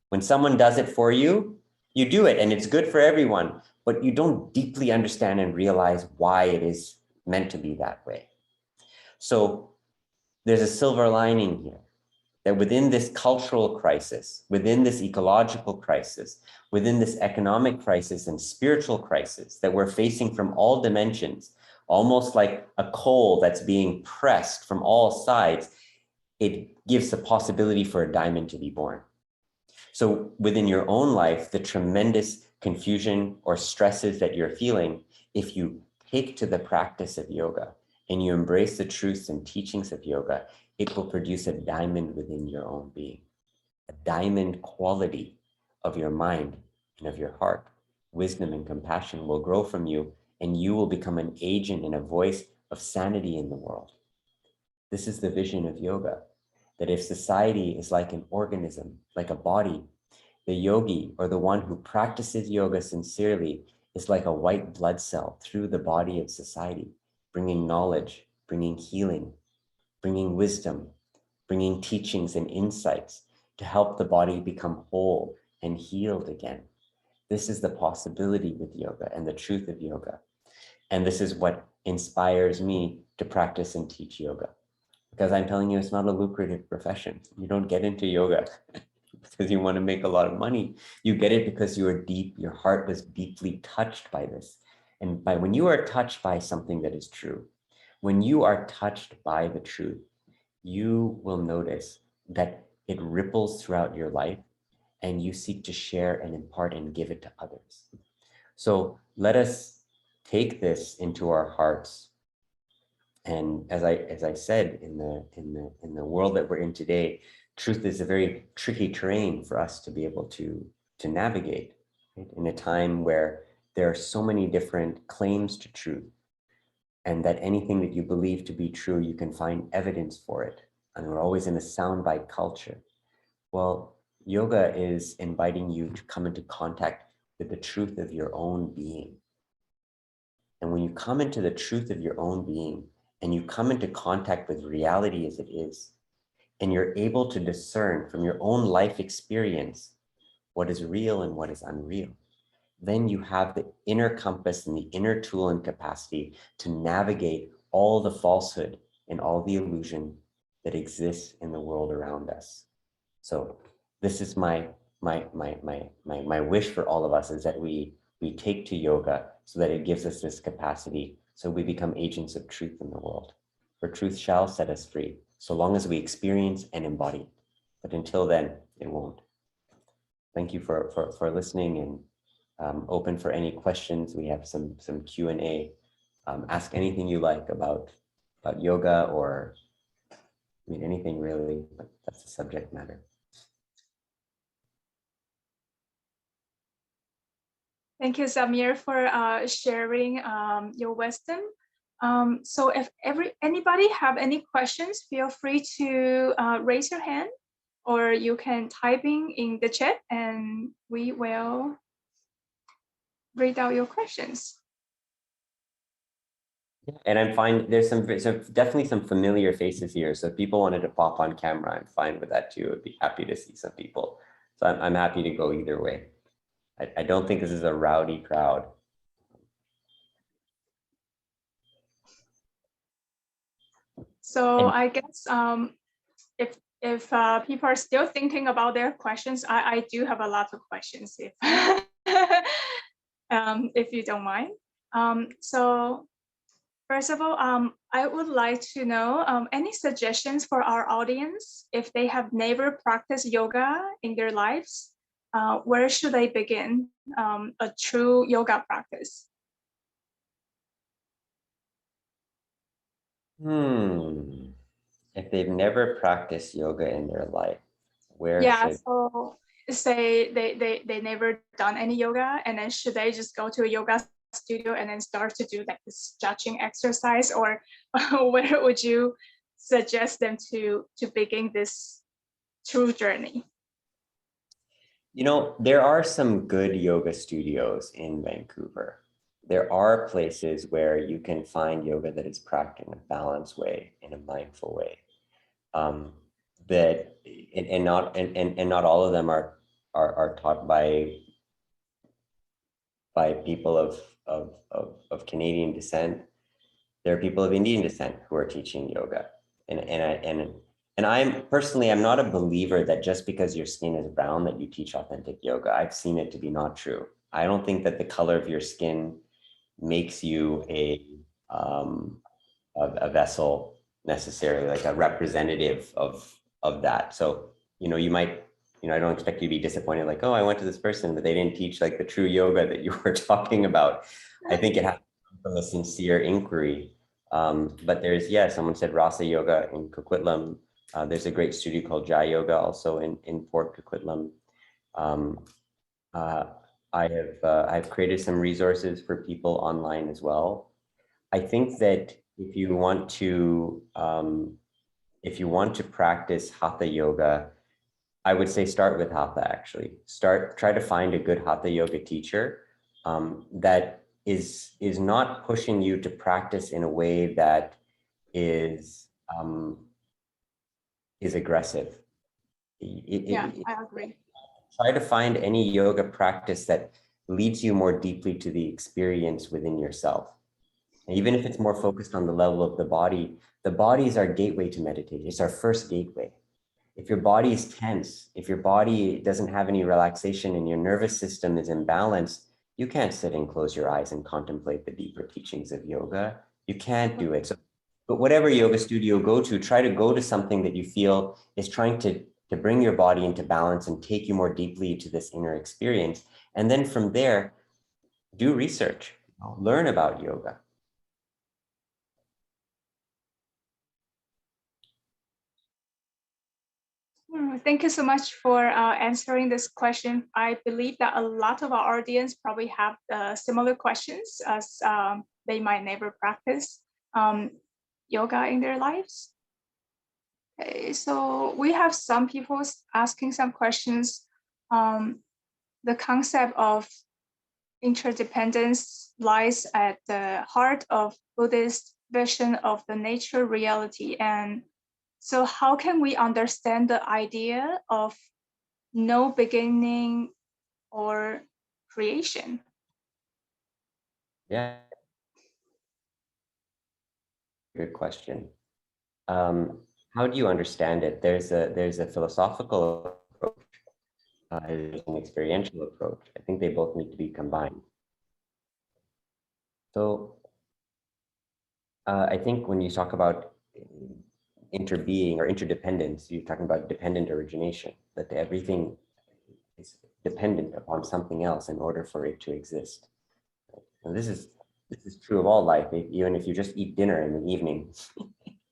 [SPEAKER 3] When someone does it for you, you do it and it's good for everyone, but you don't deeply understand and realize why it is meant to be that way. So there's a silver lining here, that within this cultural crisis, within this ecological crisis, within this economic crisis and spiritual crisis that we're facing from all dimensions, almost like a coal that's being pressed from all sides, it gives the possibility for a diamond to be born. So within your own life, the tremendous confusion or stresses that you're feeling, if you take to the practice of yoga and you embrace the truths and teachings of yoga, it will produce a diamond within your own being, a diamond quality of your mind and of your heart. Wisdom and compassion will grow from you, and you will become an agent and a voice of sanity in the world. This is the vision of yoga, that if society is like an organism, like a body, the yogi, or the one who practices yoga sincerely, is like a white blood cell through the body of society, bringing knowledge, bringing healing, bringing wisdom, bringing teachings and insights to help the body become whole and healed again. This is the possibility with yoga and the truth of yoga. And this is what inspires me to practice and teach yoga. Because I'm telling you, it's not a lucrative profession. You don't get into yoga because you want to make a lot of money. You get it because your heart was deeply touched by this. And when you are touched by something that is true, when you are touched by the truth, you will notice that it ripples throughout your life and you seek to share and impart and give it to others. So let us take this into our hearts. And as I said, in the world that we're in today, truth is a very tricky terrain for us to be able to navigate, right? In a time where there are so many different claims to truth, and that anything that you believe to be true, you can find evidence for it. And we're always in a soundbite culture. Well, yoga is inviting you to come into contact with the truth of your own being. And when you come into the truth of your own being, and you come into contact with reality as it is, and you're able to discern from your own life experience what is real and what is unreal, then you have the inner compass and the inner tool and capacity to navigate all the falsehood and all the illusion that exists in the world around us. So this is my wish for all of us, is that we take to yoga so that it gives us this capacity, so we become agents of truth in the world. For truth shall set us free, so long as we experience and embody it. But until then, it won't. Thank you for listening, and open for any questions. We have some Q&A. Ask anything you like about yoga, or I mean anything really, but that's the subject matter.
[SPEAKER 1] Thank you, Zamir, for sharing your wisdom. So if anybody have any questions, feel free to raise your hand, or you can type in the chat and we will read out your questions.
[SPEAKER 3] And I'm fine. There's definitely some familiar faces here. So if people wanted to pop on camera, I'm fine with that too. I'd be happy to see some people. So I'm happy to go either way. I don't think this is a rowdy crowd.
[SPEAKER 1] So I guess if people are still thinking about their questions, I do have a lot of questions if if you don't mind. So first of all, I would like to know any suggestions for our audience if they have never practiced yoga in their lives. Where should they begin a true yoga practice?
[SPEAKER 3] If they've never practiced yoga in their life, where should?
[SPEAKER 1] So say they never done any yoga, and then should they just go to a yoga studio and then start to do like this stretching exercise, or where would you suggest them to begin this true journey?
[SPEAKER 3] You know, there are some good yoga studios in Vancouver. There are places where you can find yoga that is practiced in a balanced way, in a mindful way. That and not all of them are taught by people of Canadian descent. There are people of Indian descent who are teaching yoga, and I'm personally, I'm not a believer that just because your skin is brown that you teach authentic yoga. I've seen it to be not true. I don't think that the color of your skin makes you a vessel necessarily, like a representative of that. So, you know, you might, you know, I don't expect you to be disappointed, like, oh, I went to this person, but they didn't teach like the true yoga that you were talking about. I think it has to come from a sincere inquiry. But there's, someone said Rasa Yoga in Coquitlam. There's a great studio called Jai Yoga also in Port Coquitlam. I've created some resources for people online as well. I think that if you want to practice hatha yoga, I would say start with hatha. Actually, try to find a good hatha yoga teacher that is not pushing you to practice in a way that is aggressive.
[SPEAKER 1] I agree.
[SPEAKER 3] Try to find any yoga practice that leads you more deeply to the experience within yourself. And even if it's more focused on the level of the body is our gateway to meditation. It's our first gateway. If your body is tense, if your body doesn't have any relaxation and your nervous system is imbalanced, you can't sit and close your eyes and contemplate the deeper teachings of yoga. You can't do it. So, but whatever yoga studio you go to, try to go to something that you feel is trying to bring your body into balance and take you more deeply to this inner experience. And then from there, do research, learn about yoga.
[SPEAKER 1] Thank you so much for answering this question. I believe that a lot of our audience probably have similar questions, as they might never practice yoga in their lives. Okay, so we have some people asking some questions. The concept of interdependence lies at the heart of Buddhist vision of the nature reality. And so how can we understand the idea of no beginning or creation?
[SPEAKER 3] Yeah. Good question. How do you understand it? There's a philosophical approach, there's an experiential approach. I think they both need to be combined. So I think when you talk about interbeing or interdependence. You're talking about dependent origination, that everything is dependent upon something else in order for it to exist. And this is true of all life. Even if you just eat dinner in the evening,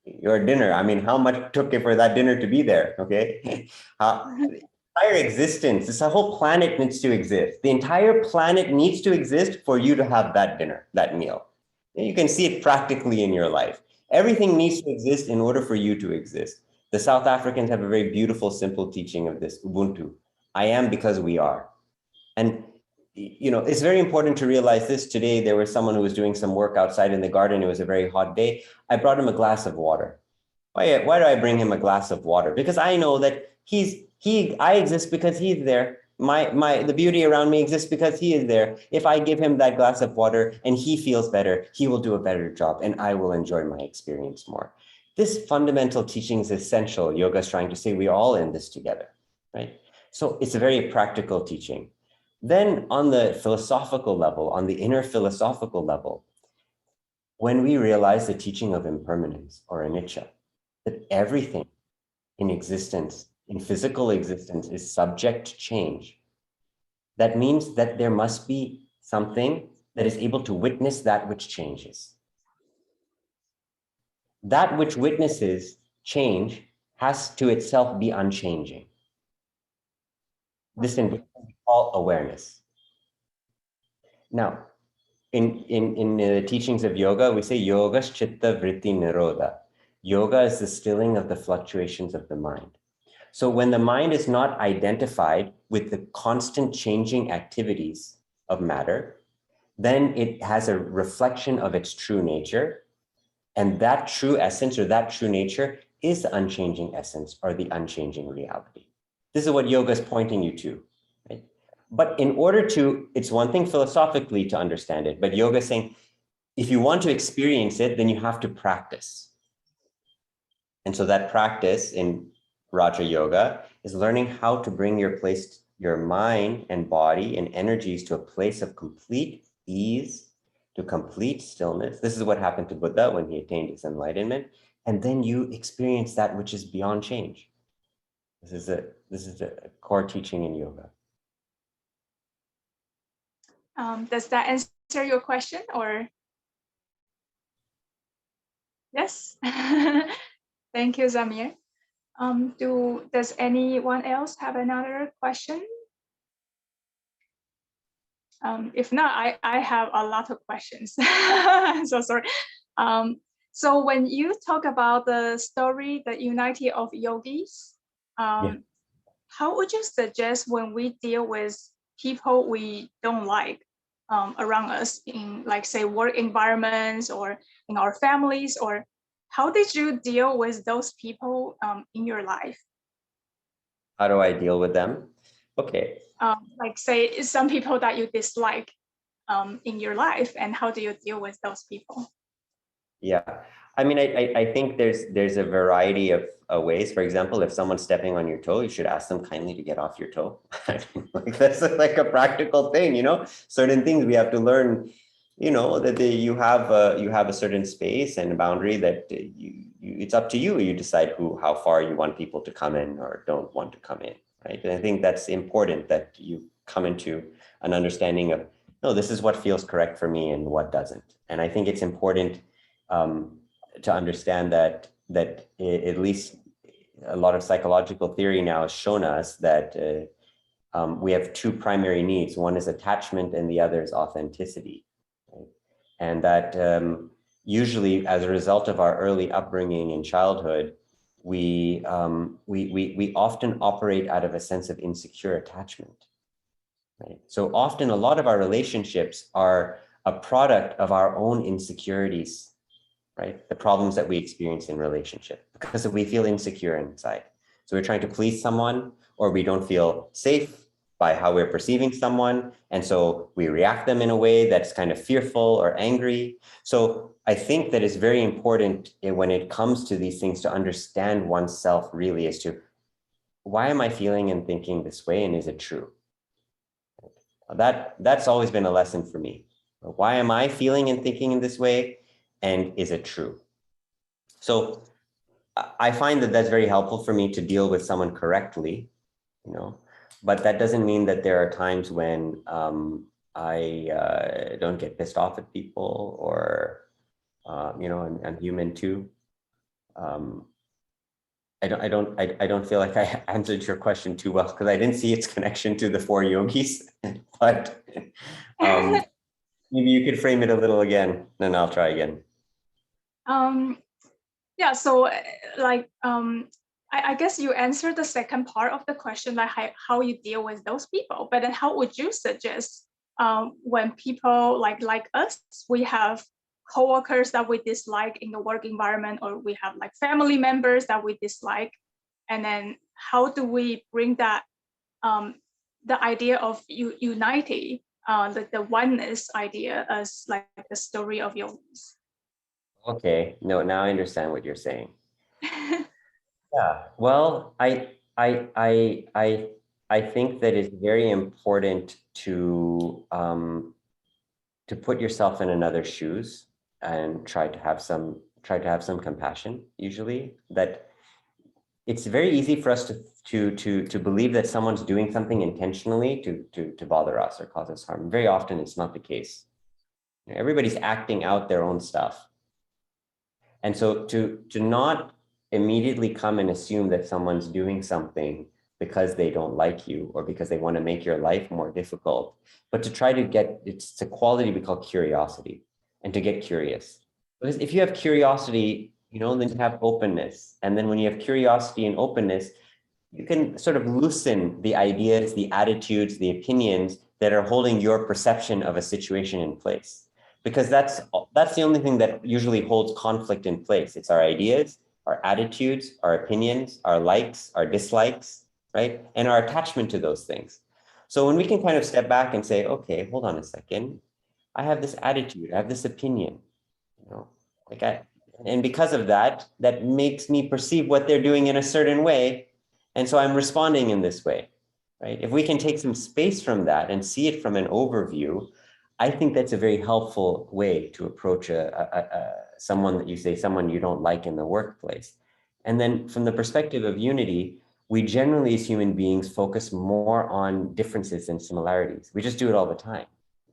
[SPEAKER 3] your dinner, I mean, how much took it for that dinner to be there? Okay. The entire existence, this whole planet needs to exist. The entire planet needs to exist for you to have that dinner, that meal. And you can see it practically in your life. Everything needs to exist in order for you to exist. The South Africans have a very beautiful, simple teaching of this, Ubuntu. I am because we are. And it's very important to realize this. Today, there was someone who was doing some work outside in the garden. It was a very hot day. I brought him a glass of water. Why do I bring him a glass of water? Because I know that I exist because he's there. The beauty around me exists because he is there. If I give him that glass of water and he feels better, he will do a better job and I will enjoy my experience more. This fundamental teaching is essential. Yoga is trying to say we're all in this together, right? So it's a very practical teaching. Then on the philosophical level, on the inner philosophical level, when we realize the teaching of impermanence or anicca, that everything in existence, in physical existence, is subject to change, that means that there must be something that is able to witness that which changes. That which witnesses change has to itself be unchanging. This in Buddhism we call awareness. Now, in the teachings of yoga, we say yoga chitta vritti nirodha. Yoga is the stilling of the fluctuations of the mind. So when the mind is not identified with the constant changing activities of matter, then it has a reflection of its true nature. And that true essence or that true nature is the unchanging essence or the unchanging reality. This is what yoga is pointing you to, right? But in order to, it's one thing philosophically to understand it, but yoga is saying, if you want to experience it, then you have to practice. And so that practice in Raja Yoga is learning how to bring your mind and body and energies to a place of complete ease, to complete stillness. This is what happened to Buddha when he attained his enlightenment. And then you experience that which is beyond change. This is a core teaching in yoga.
[SPEAKER 1] Does that answer your question or? Yes. Thank you, Zamir. Does anyone else have another question? If not, I have a lot of questions. I'm so sorry. So when you talk about the story, the unity of yogis, how would you suggest when we deal with people we don't like around us in, like, say, work environments or in our families, or how did you deal with those people in your life?
[SPEAKER 3] How do I deal with them? Okay.
[SPEAKER 1] Like, say, some people that you dislike in your life, and how do you deal with those people? Yeah,
[SPEAKER 3] I mean, I think there's a variety of ways. For example, if someone's stepping on your toe, you should ask them kindly to get off your toe. Like, that's like a practical thing, Certain things we have to learn, that you have a certain space and a boundary that it's up to you. You decide how far you want people to come in or don't want to come in, right? And I think that's important that you come into an understanding of, no, this is what feels correct for me and what doesn't. And I think it's important to understand that at least a lot of psychological theory now has shown us that we have two primary needs. One is attachment and the other is authenticity. Right? And that usually as a result of our early upbringing in childhood, we often operate out of a sense of insecure attachment. Right? So often a lot of our relationships are a product of our own insecurities, right? The problems that we experience in relationship because we feel insecure inside. So we're trying to please someone, or we don't feel safe by how we're perceiving someone. And so we react them in a way that's kind of fearful or angry. So I think that it's very important when it comes to these things to understand oneself really as to, why am I feeling and thinking this way? And is it true? That's always been a lesson for me. Why am I feeling and thinking in this way? And is it true? So I find that that's very helpful for me to deal with someone correctly, you know, but that doesn't mean that there are times when I don't get pissed off at people, or, you know, I'm human too. I don't feel like I answered your question too well, because I didn't see its connection to the 4 yogis, but maybe you could frame it a little again, then I'll try again.
[SPEAKER 1] Yeah, so like, I guess you answered the second part of the question, like how you deal with those people, but then how would you suggest when people like us, we have coworkers that we dislike in the work environment, or we have like family members that we dislike, and then how do we bring that the idea of unity, the oneness idea, as like the story of yogis?
[SPEAKER 3] Okay, no, now I understand what you're saying. Yeah, well, I think that it's very important to put yourself in another's shoes and try to have some compassion. Usually, that it's very easy for us to believe that someone's doing something intentionally to bother us or cause us harm. Very often, it's not the case. Everybody's acting out their own stuff, and so to not immediately come and assume that someone's doing something because they don't like you or because they want to make your life more difficult, but to try to get, it's a quality we call curiosity, and to get curious. Because if you have curiosity, you know, then you have openness. And then when you have curiosity and openness, you can sort of loosen the ideas, the attitudes, the opinions that are holding your perception of a situation in place. Because that's the only thing that usually holds conflict in place. It's our ideas, our attitudes, our opinions, our likes, our dislikes, right? And our attachment to those things. So when we can kind of step back and say, okay, hold on a second, I have this attitude, I have this opinion, you know, and because of that, that makes me perceive what they're doing in a certain way. And so I'm responding in this way, right? If we can take some space from that and see it from an overview, I think that's a very helpful way to approach someone that you say, someone you don't like in the workplace. And then from the perspective of unity, we generally as human beings focus more on differences than similarities. We just do it all the time.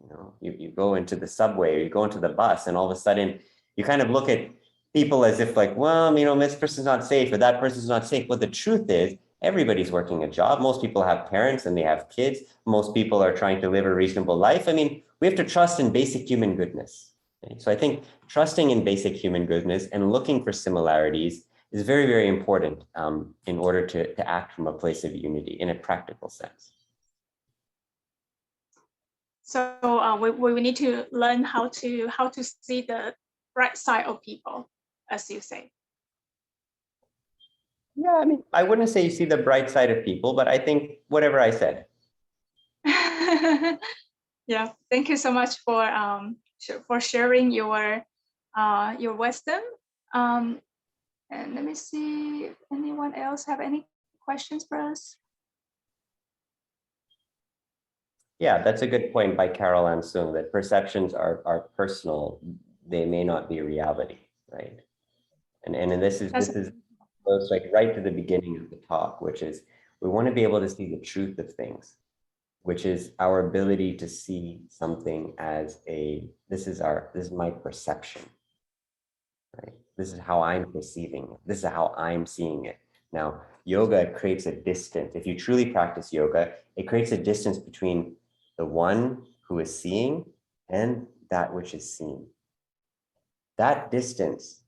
[SPEAKER 3] You know, you go into the subway or you go into the bus, and all of a sudden you kind of look at people as if like, well, you know, this person's not safe or that person's not safe. But the truth is, everybody's working a job. Most people have parents and they have kids. Most people are trying to live a reasonable life. I mean, we have to trust in basic human goodness. Okay? So I think trusting in basic human goodness and looking for similarities is very, very important in order to act from a place of unity in a practical sense.
[SPEAKER 1] So we need to learn how to see the bright side of people, as you say.
[SPEAKER 3] Yeah, I mean, I wouldn't say you see the bright side of people, but I think whatever I said.
[SPEAKER 1] Yeah, thank you so much for sharing your wisdom. And let me see if anyone else have any questions for us.
[SPEAKER 3] Yeah, that's a good point by Carol Ann Sung, that perceptions are personal. They may not be reality, right? And this goes like right to the beginning of the talk, which is we want to be able to see the truth of things, which is our ability to see something as this is my perception, right? This is how I'm perceiving it. This is how I'm seeing it. Now, yoga creates a distance. If you truly practice yoga, it creates a distance between the one who is seeing and that which is seen. That distance,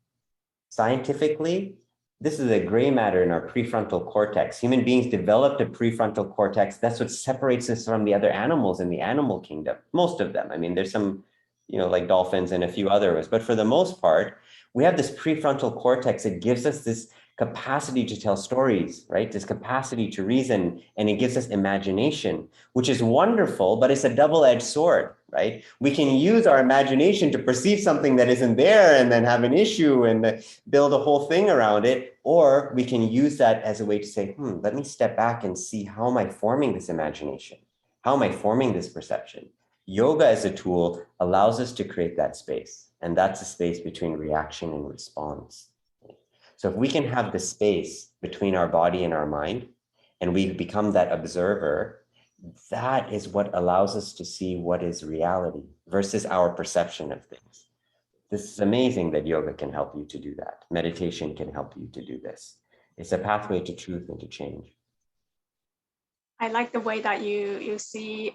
[SPEAKER 3] scientifically, this is a gray matter in our prefrontal cortex. Human beings developed a prefrontal cortex. That's what separates us from the other animals in the animal kingdom. Most of them. I mean, there's some, you know, like dolphins and a few others, but for the most part, we have this prefrontal cortex. It gives us this capacity to tell stories, right? This capacity to reason, and it gives us imagination, which is wonderful, but it's a double-edged sword, right? We can use our imagination to perceive something that isn't there and then have an issue and build a whole thing around it, or we can use that as a way to say, let me step back and see, how am I forming this imagination? How am I forming this perception? Yoga as a tool allows us to create that space, and that's the space between reaction and response. So if we can have the space between our body and our mind, and we become that observer, that is what allows us to see what is reality versus our perception of things. This is amazing that yoga can help you to do that. Meditation can help you to do this. It's a pathway to truth and to change.
[SPEAKER 1] I like the way that you see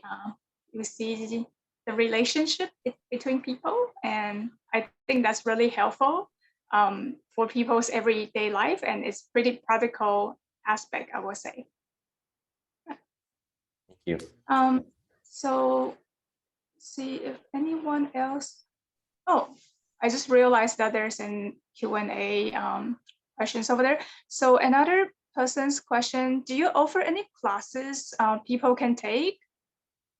[SPEAKER 1] the relationship between people, and I think that's really helpful for people's everyday life, and it's pretty practical aspect, I would say.
[SPEAKER 3] Thank you.
[SPEAKER 1] So see if anyone else. Oh, I just realized that there's an Q&A questions over there. So another person's question: do you offer any classes people can take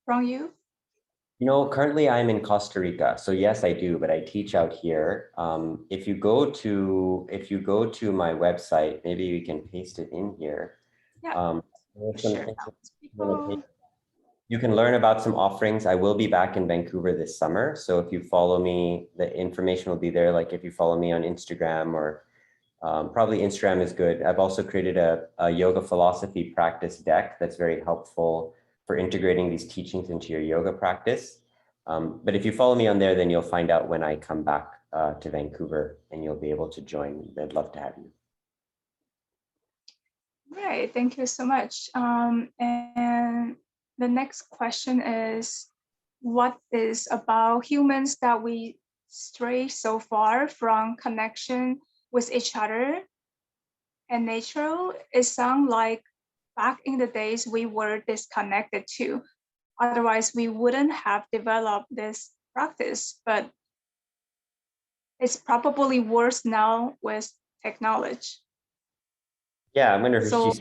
[SPEAKER 1] from you?
[SPEAKER 3] You know, currently I'm in Costa Rica, so yes, I do, but I teach out here. If you go to my website, maybe we can paste it in here.
[SPEAKER 1] Yeah, sure.
[SPEAKER 3] You can learn about some offerings. I will be back in Vancouver this summer, so if you follow me, the information will be there. Like if you follow me on Instagram, or probably Instagram is good. I've also created a yoga philosophy practice deck that's very helpful for integrating these teachings into your yoga practice. But if you follow me on there, then you'll find out when I come back to Vancouver, and you'll be able to join. I'd love to have you.
[SPEAKER 1] Right, thank you so much. And the next question is, what is about humans that we stray so far from connection with each other and nature? It sounds like back in the days we were disconnected too. Otherwise, we wouldn't have developed this practice, but it's probably worse now with technology.
[SPEAKER 3] Yeah, I'm going to
[SPEAKER 1] So,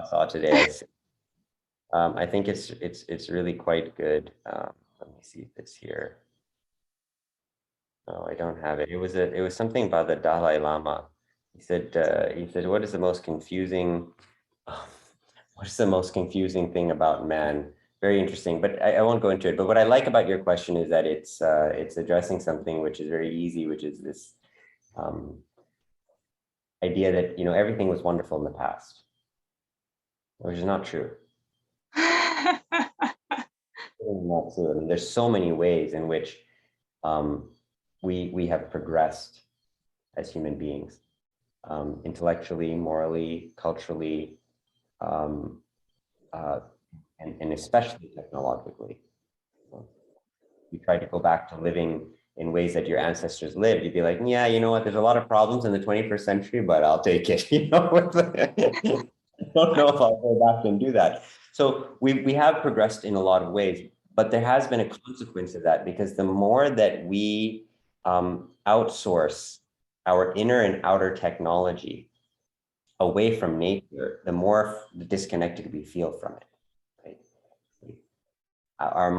[SPEAKER 3] saw today. I think it's really quite good. Let me see if it's here. No, I don't have it. It was something about the Dalai Lama. He said what is the most confusing thing about man? Very interesting, but I won't go into it. But what I like about your question is that it's addressing something which is very easy, which is this idea that, you know, everything was wonderful in the past, which is not true. Not true. I mean, there's so many ways in which we have progressed as human beings, intellectually, morally, culturally, and especially technologically. You try to go back to living in ways that your ancestors lived, you'd be like, yeah, you know what, there's a lot of problems in the 21st century, but I'll take it. You know, I don't know if I'll go back and do that. So we have progressed in a lot of ways, but there has been a consequence of that, because the more that we outsource our inner and outer technology away from nature, the more disconnected we feel from it. Right? Our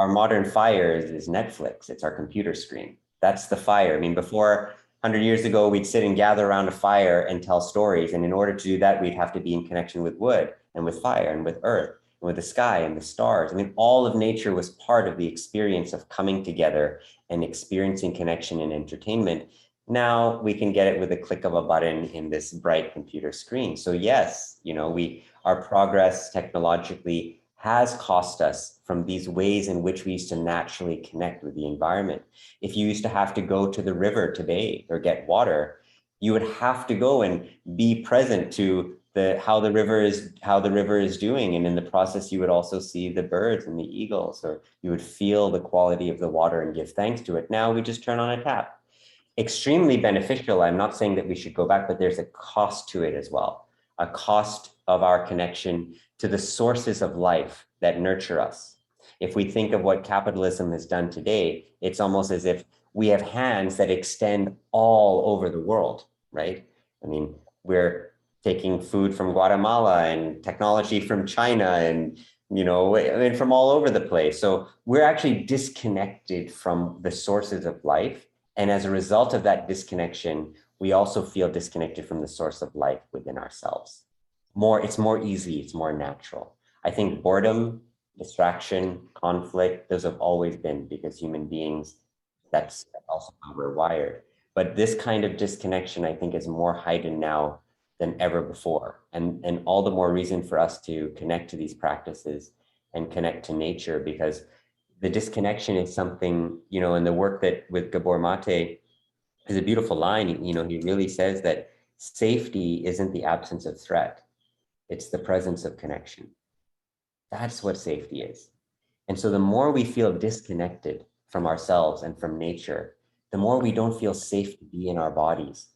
[SPEAKER 3] modern fire is Netflix. It's our computer screen. That's the fire. I mean, before 100 years ago, we'd sit and gather around a fire and tell stories. And in order to do that, we'd have to be in connection with wood and with fire and with earth and with the sky and the stars. I mean, all of nature was part of the experience of coming together and experiencing connection and entertainment. Now we can get it with a click of a button in this bright computer screen. So yes, you know, our progress technologically has cost us from these ways in which we used to naturally connect with the environment. If you used to have to go to the river to bathe or get water, you would have to go and be present to how the river is doing. And in the process, you would also see the birds and the eagles, or you would feel the quality of the water and give thanks to it. Now we just turn on a tap. Extremely beneficial. I'm not saying that we should go back, but there's a cost to it as well. A cost of our connection to the sources of life that nurture us. If we think of what capitalism has done today, it's almost as if we have hands that extend all over the world, right? I mean, we're taking food from Guatemala and technology from China and, you know, and from all over the place. So we're actually disconnected from the sources of life. And as a result of that disconnection, we also feel disconnected from the source of life within ourselves. It's more easy, it's more natural. I think boredom, distraction, conflict, those have always been, because human beings, that's also how we're wired. But this kind of disconnection, I think, is more heightened now than ever before. And all the more reason for us to connect to these practices and connect to nature, because the disconnection is something, you know, in the work that with Gabor Mate is a beautiful line. You know, he really says that safety isn't the absence of threat. It's the presence of connection. That's what safety is. And so the more we feel disconnected from ourselves and from nature, the more we don't feel safe to be in our bodies,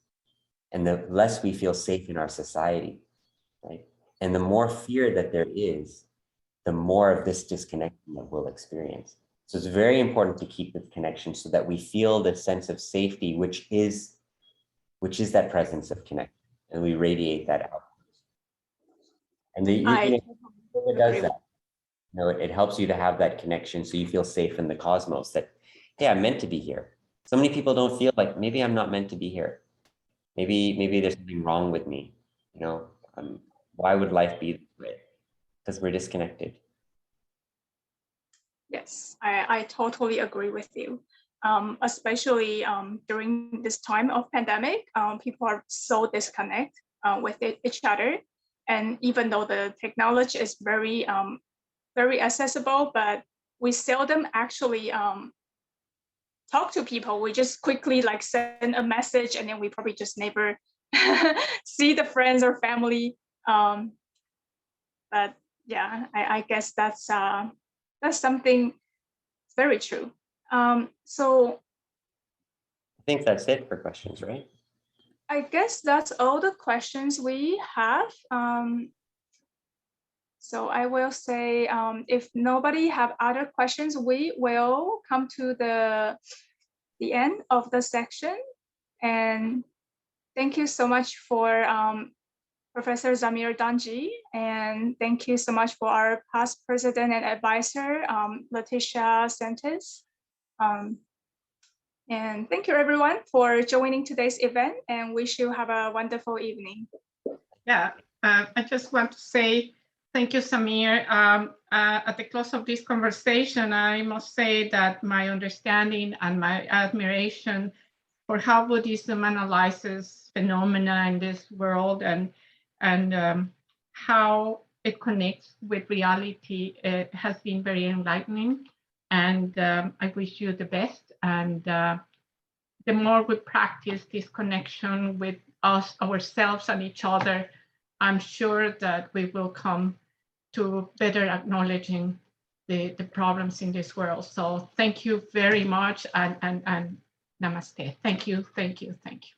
[SPEAKER 3] and the less we feel safe in our society, right? And the more fear that there is, the more of this disconnection that we'll experience. So it's very important to keep this connection so that we feel the sense of safety, which is that presence of connection, and we radiate that out. And yoga does that. You know, it helps you to have that connection so you feel safe in the cosmos, that, hey, I'm meant to be here. So many people don't feel like, maybe I'm not meant to be here. Maybe there's something wrong with me. You know, why would life be this way? Because we're disconnected.
[SPEAKER 1] Yes, I totally agree with you. Especially during this time of pandemic, people are so disconnected with each other. And even though the technology is very accessible, but we seldom actually talk to people. We just quickly like send a message, and then we probably just never see the friends or family. But yeah, I guess that's something very true. So
[SPEAKER 3] I think that's it for questions, right?
[SPEAKER 1] I guess that's all the questions we have. So I will say, if nobody have other questions, we will come to the end of the section. And thank you so much for Professor Zamir Dhanji, and thank you so much for our past president and advisor, Leticia Santos. And thank you everyone for joining today's event, and wish you have a wonderful evening.
[SPEAKER 2] Yeah, I just want to say thank you, Samir. At the close of this conversation, I must say that my understanding and my admiration for how Buddhism analyzes phenomena in this world and how it connects with reality has been very enlightening. And I wish you the best. And the more we practice this connection with us, ourselves, and each other, I'm sure that we will come to better acknowledging the problems in this world. So thank you very much, and namaste. Thank you, thank you, thank you.